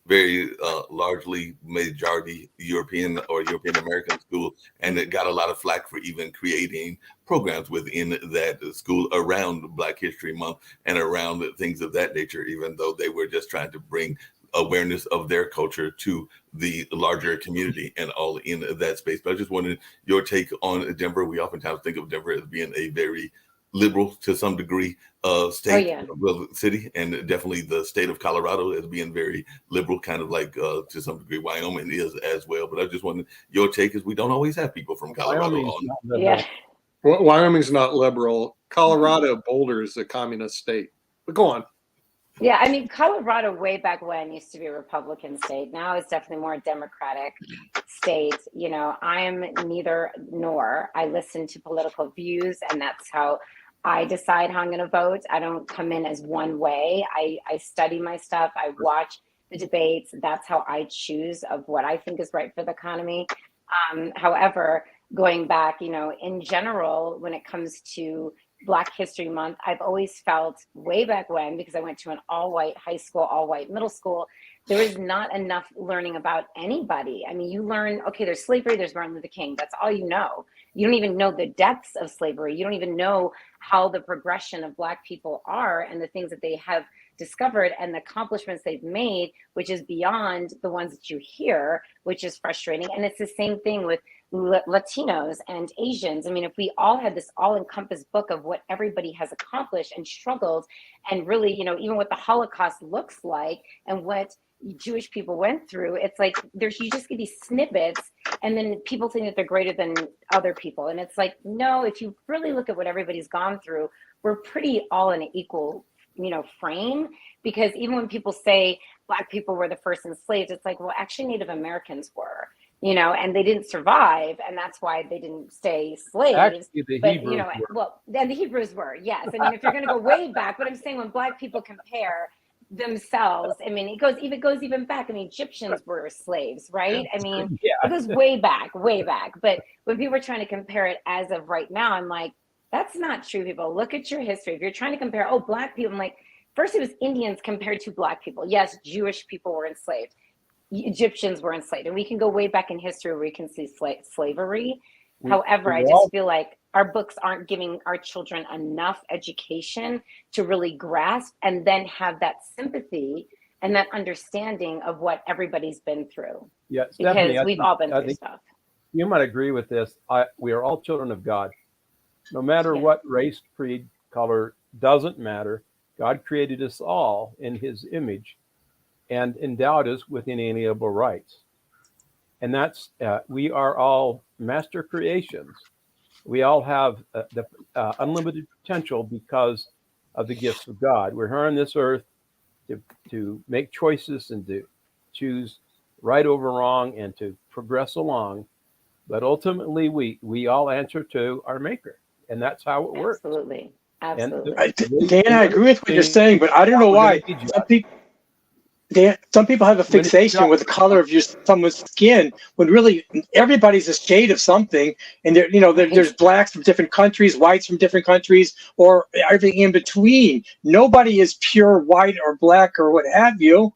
very largely majority European or European American school, and it got a lot of flack for even creating programs within that school around Black History Month and around things of that nature, even though they were just trying to bring awareness of their culture to the larger community and all in that space. But I just wanted your take on Denver. We oftentimes think of Denver as being a very liberal to some degree state, city, and definitely the state of Colorado as being very liberal, kind of like to some degree Wyoming is as well. But I just wanted your take, as we don't always have people from Colorado on. Wyoming's not liberal. Colorado, Boulder is a communist state. But go on. Yeah, Colorado way back when used to be a Republican state. Now it's definitely more a Democratic state. I'm neither nor. I listen to political views, and that's how I decide how I'm going to vote. I don't come in as one way. I study my stuff. I watch the debates. That's how I choose of what I think is right for the economy. However, going back, in general, when it comes to Black History Month, I've always felt way back when, because I went to an all-white high school, all-white middle school, there was not enough learning about anybody. I mean, you learn, okay, there's slavery, there's Martin Luther King. That's all you know. You don't even know the depths of slavery. You don't even know how the progression of Black people are and the things that they have discovered and the accomplishments they've made, which is beyond the ones that you hear, which is frustrating. And it's the same thing with Latinos and Asians. I mean, if we all had this all-encompassed book of what everybody has accomplished and struggled, and really, even what the Holocaust looks like and what Jewish people went through, it's like you just get these snippets, and then people think that they're greater than other people. And it's like, no, if you really look at what everybody's gone through, we're pretty all in an equal frame. Because even when people say Black people were the first enslaved, it's like, well, actually Native Americans were, and they didn't survive, and that's why they didn't stay slaves. Actually, the But Hebrews were. well, then the Hebrews were, yes. I mean, if you're going to go way back, but I'm saying when Black people compare themselves, I mean, it goes even back. I mean, Egyptians were slaves, right? I mean, Yeah. it goes way back. But when people are trying to compare it as of right now, I'm like, that's not true, people. Look at your history. If you're trying to compare, Black people, I'm like, first it was Indians compared to Black people. Yes, Jewish people were enslaved. Egyptians were enslaved. And we can go way back in history where we can see slavery. However, I just feel like our books aren't giving our children enough education to really grasp and then have that sympathy and that understanding of what everybody's been through. Yeah, Because Stephanie, we've all been through stuff. you might agree with this. We are all children of God. No matter Yeah. what race, creed, color, doesn't matter. God created us all in his image and endowed us with inalienable rights. And that's, we are all master creations. We all have the unlimited potential because of the gifts of God. We're here on this earth to make choices and to choose right over wrong and to progress along. But ultimately, we all answer to our maker. And that's how it works. Absolutely. Dan, I agree with what you're saying, but I don't know why. Some people have a fixation with the color of someone's skin when really everybody's a shade of something, and there's blacks from different countries, whites from different countries, or everything in between. Nobody is pure white or black or what have you.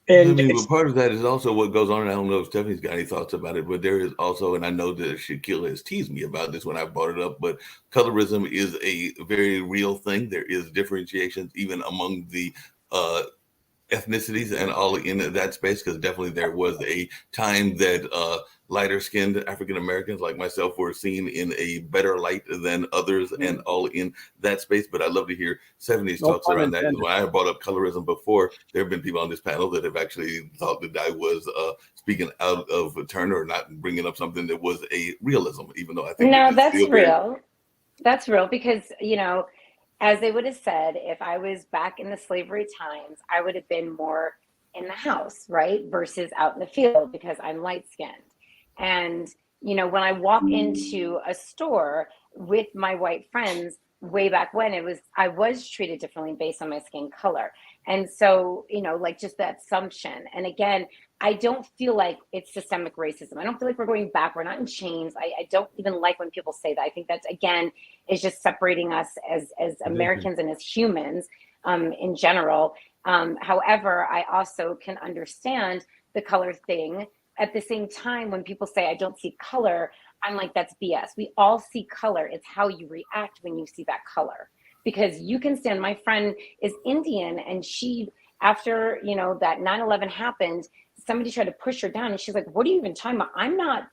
And but part of that is also what goes on. And I don't know if Stephanie's got any thoughts about it, but there is also, and I know that Shaquille has teased me about this when I brought it up, but colorism is a very real thing. There is differentiations even among the ethnicities and all in that space, because definitely there was a time that lighter skinned African Americans like myself were seen in a better light than others and all in that space. But I'd love to hear Stephanie's talks around that. When I brought up colorism before, there have been people on this panel that have actually thought that I was speaking out of turn or not bringing up something that was a realism, even though I think that's real. That's real because, as they would have said, if I was back in the slavery times, I would have been more in the house, right? Versus out in the field because I'm light skinned. And, when I walk into a store with my white friends way back when, I was treated differently based on my skin color. And so, just that assumption. And again, I don't feel like it's systemic racism. I don't feel like we're going back. We're not in chains. I don't even like when people say that. I think that's, again, is just separating us as Americans and as humans in general. However, I also can understand the color thing. At the same time, when people say I don't see color, I'm like, that's BS. We all see color. It's how you react when you see that color. Because you can stand, my friend is Indian, and she, after, that 9/11 happened, somebody tried to push her down, and she's like, what are you even talking about? I'm not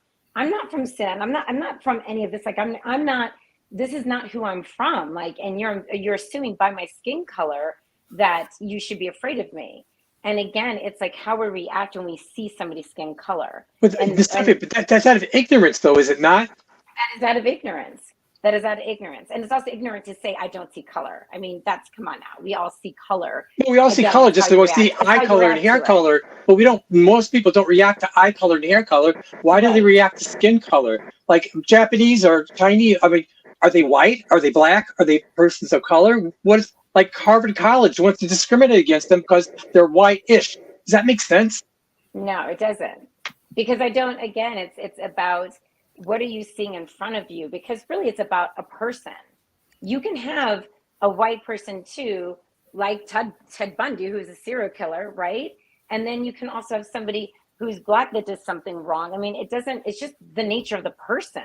from Sin. I'm not from any of this. Like, I'm not, this is not who I'm from. Like, and you're assuming by my skin color that you should be afraid of me. And again, it's like how we react when we see somebody's skin color. But that's out of ignorance, though, is it not? That is out of ignorance. And it's also ignorant to say, I don't see color. I mean, come on now. We all see color. Well, we all see color, just we see eye color and hair color. But most people don't react to eye color and hair color. Why do they react to skin color? Like Japanese or Chinese, I mean, are they white? Are they black? Are they persons of color? Like Harvard College wants to discriminate against them because they're white-ish. Does that make sense? No, it doesn't. Because I don't, again, it's about what are you seeing in front of you? Because really it's about a person. You can have a white person too, like Ted Bundy, who's a serial killer, right? And then you can also have somebody who's black that does something wrong. I mean, it's just the nature of the person.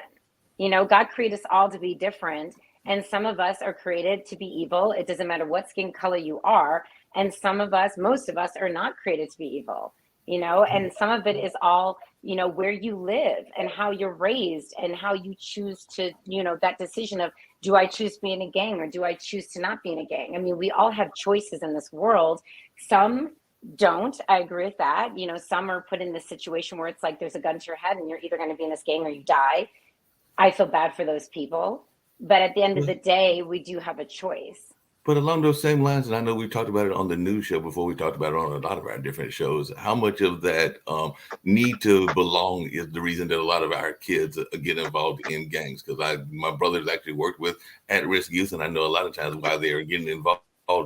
You know, God created us all to be different. And some of us are created to be evil. It doesn't matter what skin color you are. And some of us, most of us, are not created to be evil, you know, and some of it is all, you know, where you live and how you're raised and how you choose to, you know, that decision of, do I choose to be in a gang or do I choose to not be in a gang? I mean, we all have choices in this world. Some don't. I agree with that. You know, some are put in this situation where it's like there's a gun to your head and you're either going to be in this gang or you die. I feel bad for those people. But at the end of the day, we do have a choice. But along those same lines, and I know we talked about it on the news show before, we talked about it on a lot of our different shows, how much of that need to belong is the reason that a lot of our kids get involved in gangs. Because my brothers actually worked with at-risk youth, and I know a lot of times why they are getting involved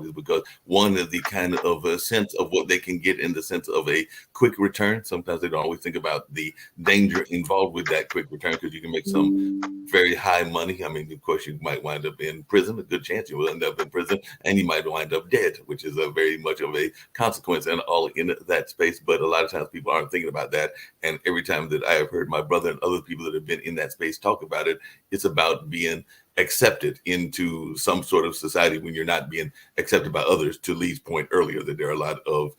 is because one is the kind of a sense of what they can get in the sense of a quick return. Sometimes they don't always think about the danger involved with that quick return, because you can make some very high money. I mean, of course, you might wind up in prison. A good chance you will end up in prison, and you might wind up dead, which is a very much of a consequence and all in that space. But a lot of times people aren't thinking about that. And every time that I have heard my brother and other people that have been in that space talk about it, it's about being accepted into some sort of society when you're not being accepted by others. To Lee's point earlier, that there are a lot of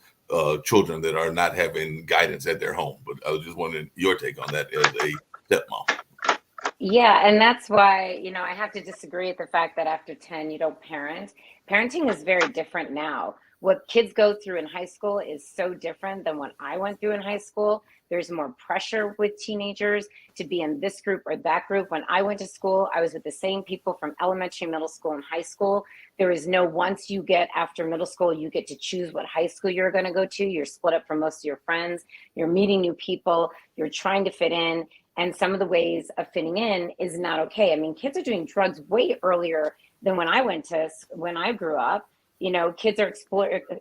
children that are not having guidance at their home. But I was just wondering your take on that as a stepmom. Yeah, and that's why, you know, I have to disagree with the fact that after 10 you don't parent. Parenting is very different now. What kids go through in high school is so different than what I went through in high school. There's more pressure with teenagers to be in this group or that group. When I went to school, I was with the same people from elementary, middle school, and high school. There is no, once you get after middle school, you get to choose what high school you're going to go to. You're split up from most of your friends. You're meeting new people. You're trying to fit in. And some of the ways of fitting in is not okay. I mean, kids are doing drugs way earlier than when I grew up. You know, kids are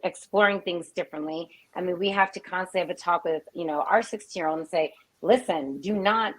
exploring things differently. I mean, we have to constantly have a talk with, you know, our 16-year-old and say, listen, do not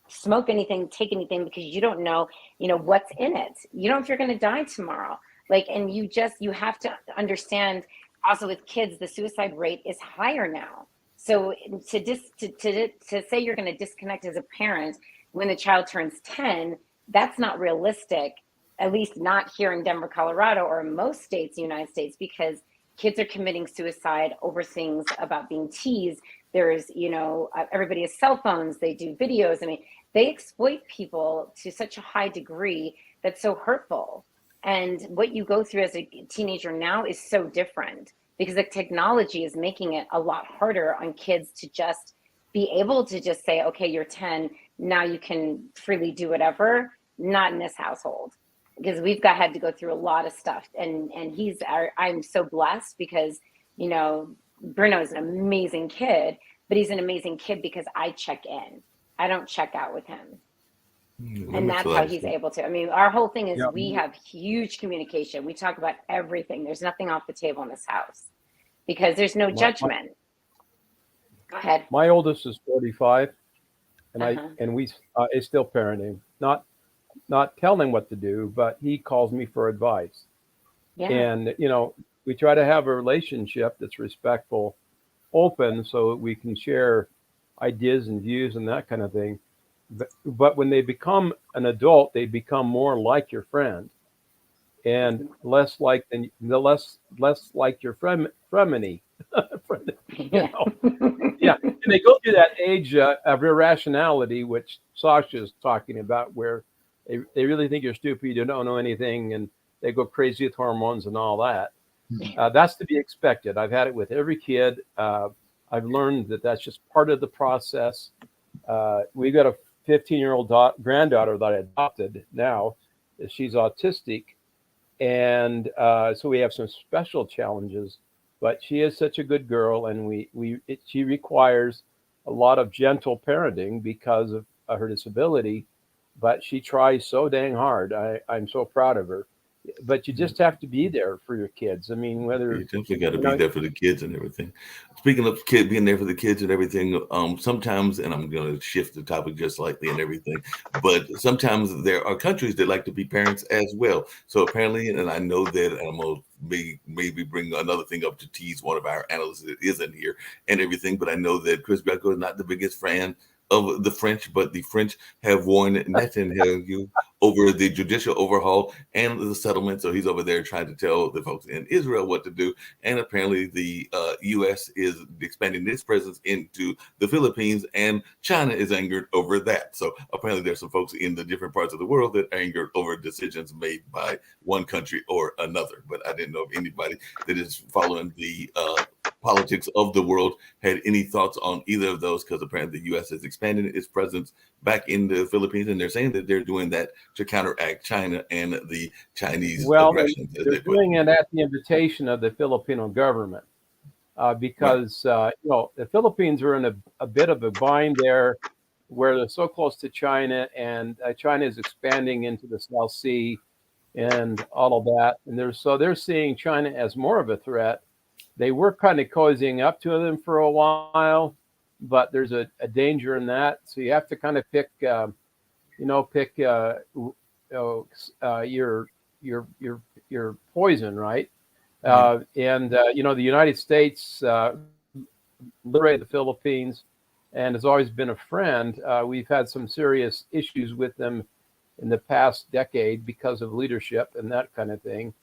smoke anything, take anything, because you don't know, you know, what's in it. You don't know if you're going to die tomorrow. Like, and you have to understand also with kids, the suicide rate is higher now. So to say you're going to disconnect as a parent when the child turns 10, that's not realistic, at least not here in Denver, Colorado, or in most states in the United States, because kids are committing suicide over things about being teased. There's, you know, everybody has cell phones, they do videos. I mean, they exploit people to such a high degree that's so hurtful. And what you go through as a teenager now is so different, because the technology is making it a lot harder on kids to just be able to just say, okay, you're 10, now you can freely do whatever. Not in this household, because we've had to go through a lot of stuff. And I'm so blessed because, you know, Bruno is an amazing kid, but he's an amazing kid because I check in. I don't check out with him. And that's how he's able to. I mean, our whole thing is we have huge communication. We talk about everything. There's nothing off the table in this house because there's no judgment. Go ahead. My oldest is 45, and we is still parenting. Not telling what to do, but he calls me for advice. Yeah. And you know, we try to have a relationship that's respectful, open, so that we can share ideas and views and that kind of thing. But when they become an adult, they become more like your friend, and less like your frenemy. You know? Yeah, and they go through that age of irrationality, which Sasha is talking about, where they really think you're stupid, you don't know anything, and they go crazy with hormones and all that. That's to be expected. I've had it with every kid. I've learned that that's just part of the process. We got a 15-year-old granddaughter that I adopted now. She's autistic, and so we have some special challenges. But she is such a good girl, and she requires a lot of gentle parenting because of her disability. But she tries so dang hard. I'm so proud of her. but you just have to be there for your kids. I mean, whether You definitely got to you be know, there for the kids and everything. Speaking of kid being there for the kids and everything, sometimes, and I'm going to shift the topic just slightly and everything, but sometimes there are countries that like to be parents as well. So apparently, and I know that I'm going to maybe bring another thing up to tease one of our analysts that isn't here and everything, but I know that Chris Greco is not the biggest fan of the French, but the French have warned Netanyahu over the judicial overhaul and the settlement. So he's over there trying to tell the folks in Israel what to do. And apparently the U.S. is expanding its presence into the Philippines, and China is angered over that. So apparently there's some folks in the different parts of the world that are angered over decisions made by one country or another. But I didn't know if anybody that is following the politics of the world had any thoughts on either of those, because apparently the U.S. is expanding its presence back in the Philippines, and they're saying that they're doing that to counteract China and the Chinese aggression. They're doing it at the invitation of the Filipino government because the Philippines are in a bit of a bind there, where they're so close to China, and China is expanding into the South Sea and all of that, and they're seeing China as more of a threat. They were kind of cozying up to them for a while, but there's a danger in that. So you have to kind of pick your poison, right? The United States liberated the Philippines and has always been a friend. We've had some serious issues with them in the past decade because of leadership and that kind of thing.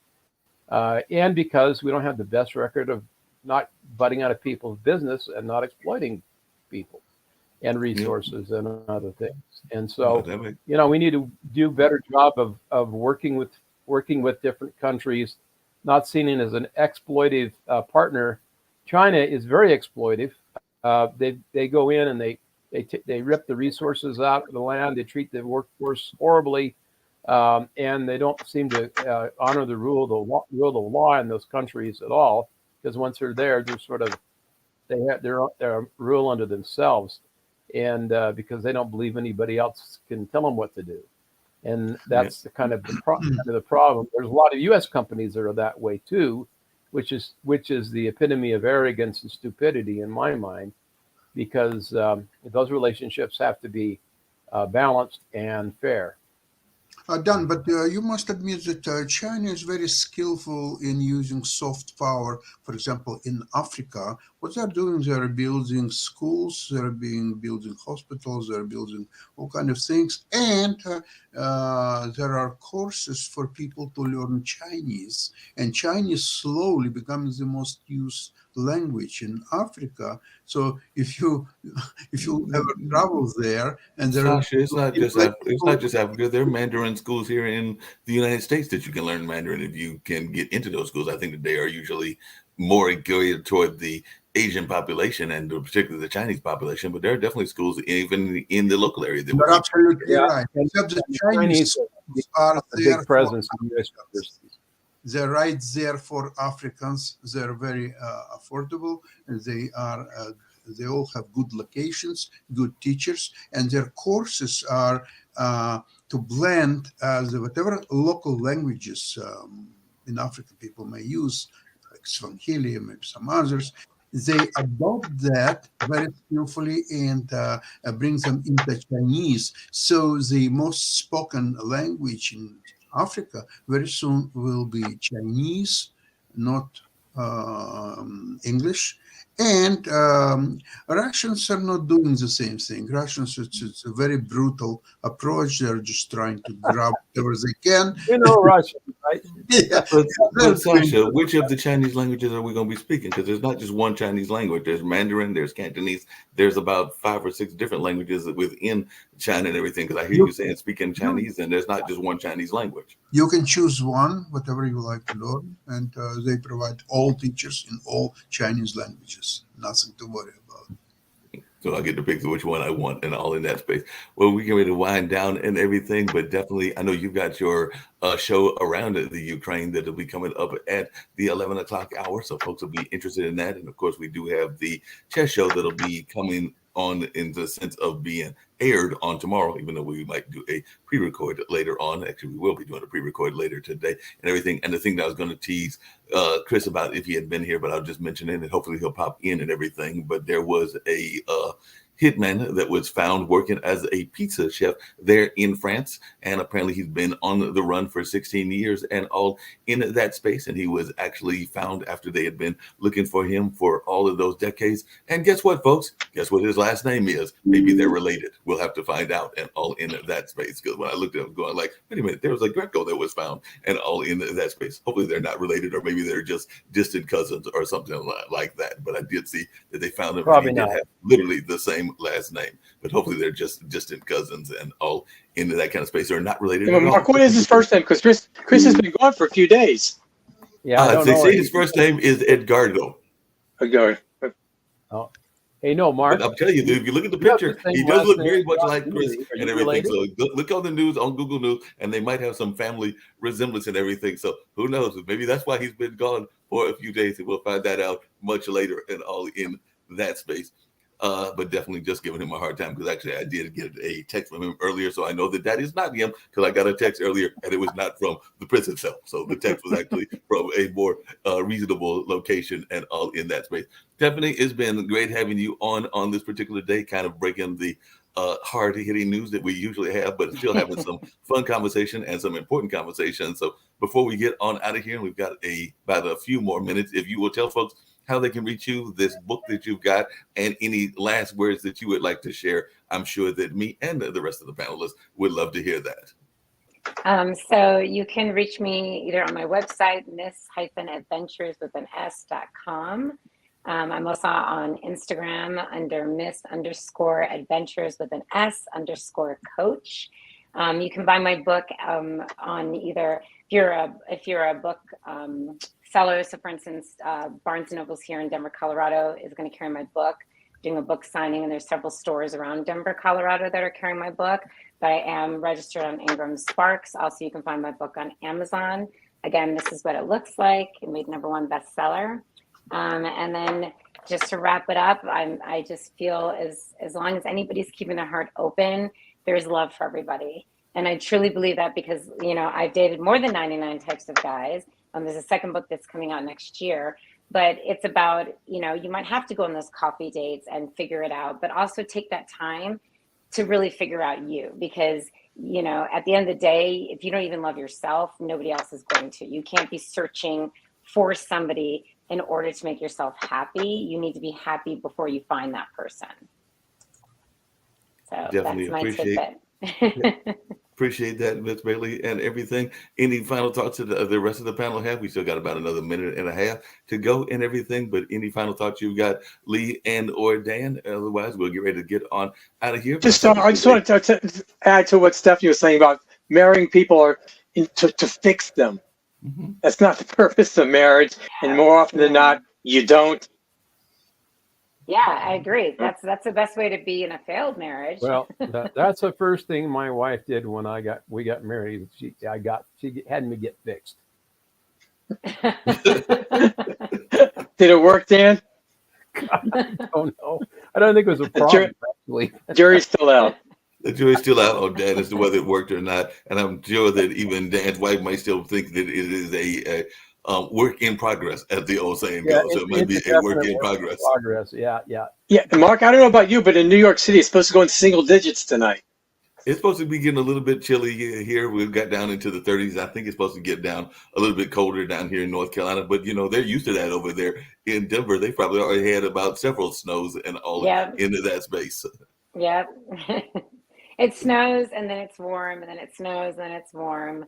And because we don't have the best record of not butting out of people's business and not exploiting people and resources and other things. And so, we need to do a better job of working with different countries, not seen it as an exploitive partner. China is very exploitive. They go in and they rip the resources out of the land. They treat the workforce horribly. And they don't seem to honor the rule of law in those countries at all, because once they're there, they're sort of they're rule unto themselves, and because they don't believe anybody else can tell them what to do, and that's the kind of the problem. There's a lot of U.S. companies that are that way too, which is the epitome of arrogance and stupidity in my mind, because those relationships have to be balanced and fair. Dan, but you must admit that China is very skillful in using soft power. For example, in Africa, what they're doing, they're building schools, they're building hospitals, they're building all kind of things, and there are courses for people to learn Chinese, and Chinese slowly becomes the most used language in Africa. So if you ever travel there, and there Sasha, it's not just Africa. There are Mandarin schools here in the United States that you can learn Mandarin if you can get into those schools. I think that they are usually more geared toward the Asian population and particularly the Chinese population, but there are definitely schools even in the local area. You're absolutely right. Except the Chinese are there. Big presence in U.S. universities. They're right there for Africans. They're very affordable. They all have good locations, good teachers, and their courses are to blend whatever local languages in Africa people may use, like Swahili, maybe some others. They adopt that very skillfully and bring them into Chinese. So the most spoken language in Africa very soon will be Chinese, not English. And Russians are not doing the same thing. Russians, it's a very brutal approach. They're just trying to grab whatever they can. Russian, right? Yeah. But Sasha, which of the Chinese languages are we going to be speaking? Because there's not just one Chinese language. There's Mandarin, there's Cantonese. There's about 5 or 6 different languages within China and everything. Because I hear you saying speaking Chinese, and there's not just one Chinese language. You can choose one, whatever you like to learn, and they provide all teachers in all Chinese languages. Nothing to worry about. So I get to pick which one I want and all in that space. Well, we can ready to wind down and everything, but definitely, I know you've got your show around the Ukraine that will be coming up at the 11 o'clock hour. So folks will be interested in that. And of course, we do have the chess show that'll be coming on in the sense of being aired on tomorrow, even though we might do a pre-record later on. Actually, we will be doing a pre-record later today and everything. And the thing that I was going to tease Chris about if he had been here, but I'll just mention it and hopefully he'll pop in and everything. But there was a hitman that was found working as a pizza chef there in France. And apparently he's been on the run for 16 years and all in that space. And he was actually found after they had been looking for him for all of those decades. And guess what, folks? Guess what his last name is? Maybe they're related. We'll have to find out and all in that space. Because when I looked at him going like, wait a minute, there was a Greco that was found and all in that space. Hopefully they're not related, or maybe they're just distant cousins or something like that. But I did see that they found him. Probably and he did not. have literally the same last name, but hopefully they're just distant cousins and all into that kind of space. They're not related. Well, Mark, what is his first name? Because Chris has been gone for a few days. Yeah, I don't They know. say his first name is Edgardo. Ago. Hey, no, Mark. But I'm telling you, dude, if you look at the You have the picture, same he does last look name very as much John like Chris Henry. Are and you everything. related? So look on the news, on Google News, and they might have some family resemblance and everything. So who knows? Maybe that's why he's been gone for a few days, and we'll find that out much later and all in that space. But definitely just giving him a hard time, because actually I did get a text from him earlier, so I know that is not him, because I got a text earlier and it was not from the prison cell. So the text was actually from a more reasonable location and all in that space. Stephanie, it's been great having you on this particular day, kind of breaking the hard-hitting news that we usually have, but still having some fun conversation and some important conversation. So before we get on out of here, and we've got about a few more minutes, if you will tell folks how they can reach you, this book that you've got, and any last words that you would like to share. I'm sure that me and the rest of the panelists would love to hear that. So you can reach me either on my website, miss-adventures.com. I'm also on Instagram under miss_adventures_coach. You can buy my book on either, if you're a book seller. So for instance, Barnes & Noble's here in Denver, Colorado is going to carry my book, doing a book signing, and there's several stores around Denver, Colorado that are carrying my book, but I am registered on Ingram Sparks. Also, you can find my book on Amazon. Again, this is what it looks like. It made #1 bestseller. And then just to wrap it up, I just feel as long as anybody's keeping their heart open, there's love for everybody. And I truly believe that, because, I've dated more than 99 types of guys. There's a second book that's coming out next year, but it's about, you might have to go on those coffee dates and figure it out, but also take that time to really figure out you, because, at the end of the day, if you don't even love yourself, nobody else is going to. You can't be searching for somebody in order to make yourself happy. You need to be happy before you find that person. So Definitely that's my tidbit. Appreciate that, Ms. Bailey, and everything. Any final thoughts that the rest of the panel have? We still got about another minute and a half to go and everything, but any final thoughts you've got, Lee and or Dan? Otherwise, we'll get ready to get on out of here. I just wanted to add to what Stephanie was saying about marrying people to fix them. Mm-hmm. That's not the purpose of marriage, and more often than not, you don't. Yeah, I agree. That's the best way to be in a failed marriage. Well, that's the first thing my wife did when we got married. She had me get fixed. Did it work, Dan? I don't know. I don't think it was a problem, actually. Jury's still out. The jury's still out on Dan as to whether it worked or not, and I'm sure that even Dan's wife might still think that it is a work in progress, as the old saying goes. So it might be a work in progress. Yeah. Yeah, and Mark, I don't know about you, but in New York City, it's supposed to go in single digits tonight. It's supposed to be getting a little bit chilly here. We've got down into the 30s. I think it's supposed to get down a little bit colder down here in North Carolina, but they're used to that over there in Denver. They probably already had about several snows and all into that space. Yep. It snows and then it's warm, and then it snows and then it's warm.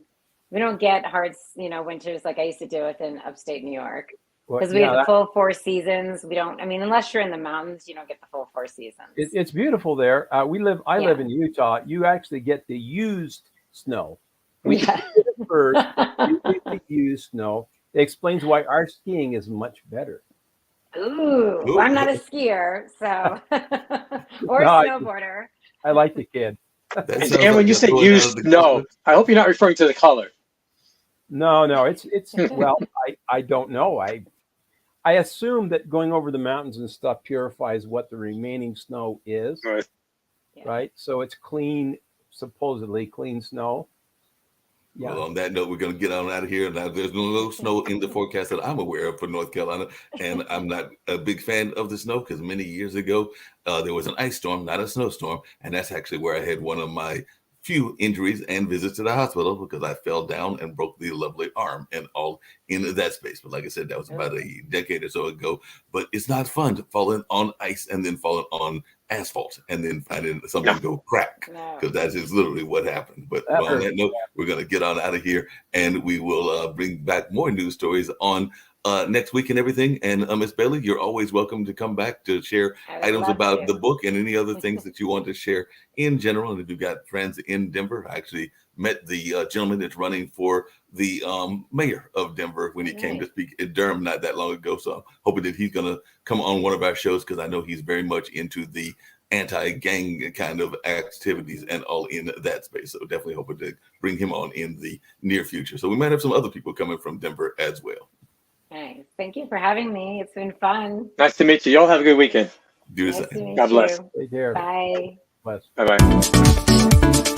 We don't get hard, winters like I used to do within upstate New York, because we have the full 4 seasons. We don't. Unless you're in the mountains, you don't get the full 4 seasons. It's beautiful there. I live in Utah. You actually get the used snow. We get it first. You get the used snow. It explains why our skiing is much better. Ooh. Well, I'm not a skier, so or a snowboarder. I like the kid. And when you say used snow, I hope you're not referring to the color. No, it's well, I don't know. I I assume that going over the mountains and stuff purifies what the remaining snow is, Right. Yeah. right? So it's clean, supposedly clean snow. Yeah. Well, on that note, we're going to get on out of here. Now, there's no snow in the forecast that I'm aware of for North Carolina, and I'm not a big fan of the snow because many years ago there was an ice storm, not a snowstorm, and that's actually where I had one of my few injuries and visits to the hospital because I fell down and broke the lovely arm and all in that space. But like I said, that was about a decade or so ago. But it's not fun to falling on ice and then falling on asphalt and then finding something go crack, No. because that is literally what happened. But well, on that note, we're going to get on out of here, and we will bring back more news stories on next week and everything. And Miss Bailey, you're always welcome to come back to share I would items love about to. the book and any other things that you want to share in general. And if you've got friends in Denver, I actually met the gentleman that's running for the mayor of Denver when he came to speak at Durham not that long ago. So I'm hoping that he's going to come on one of our shows, because I know he's very much into the anti-gang kind of activities and all in that space. So definitely hoping to bring him on in the near future. So we might have some other people coming from Denver as well. Nice. Thank you for having me. It's been fun. Nice to meet you. Y'all have a good weekend. Do the Nice same. to meet God bless. you. Take care. Bye. Bless. Bye-bye.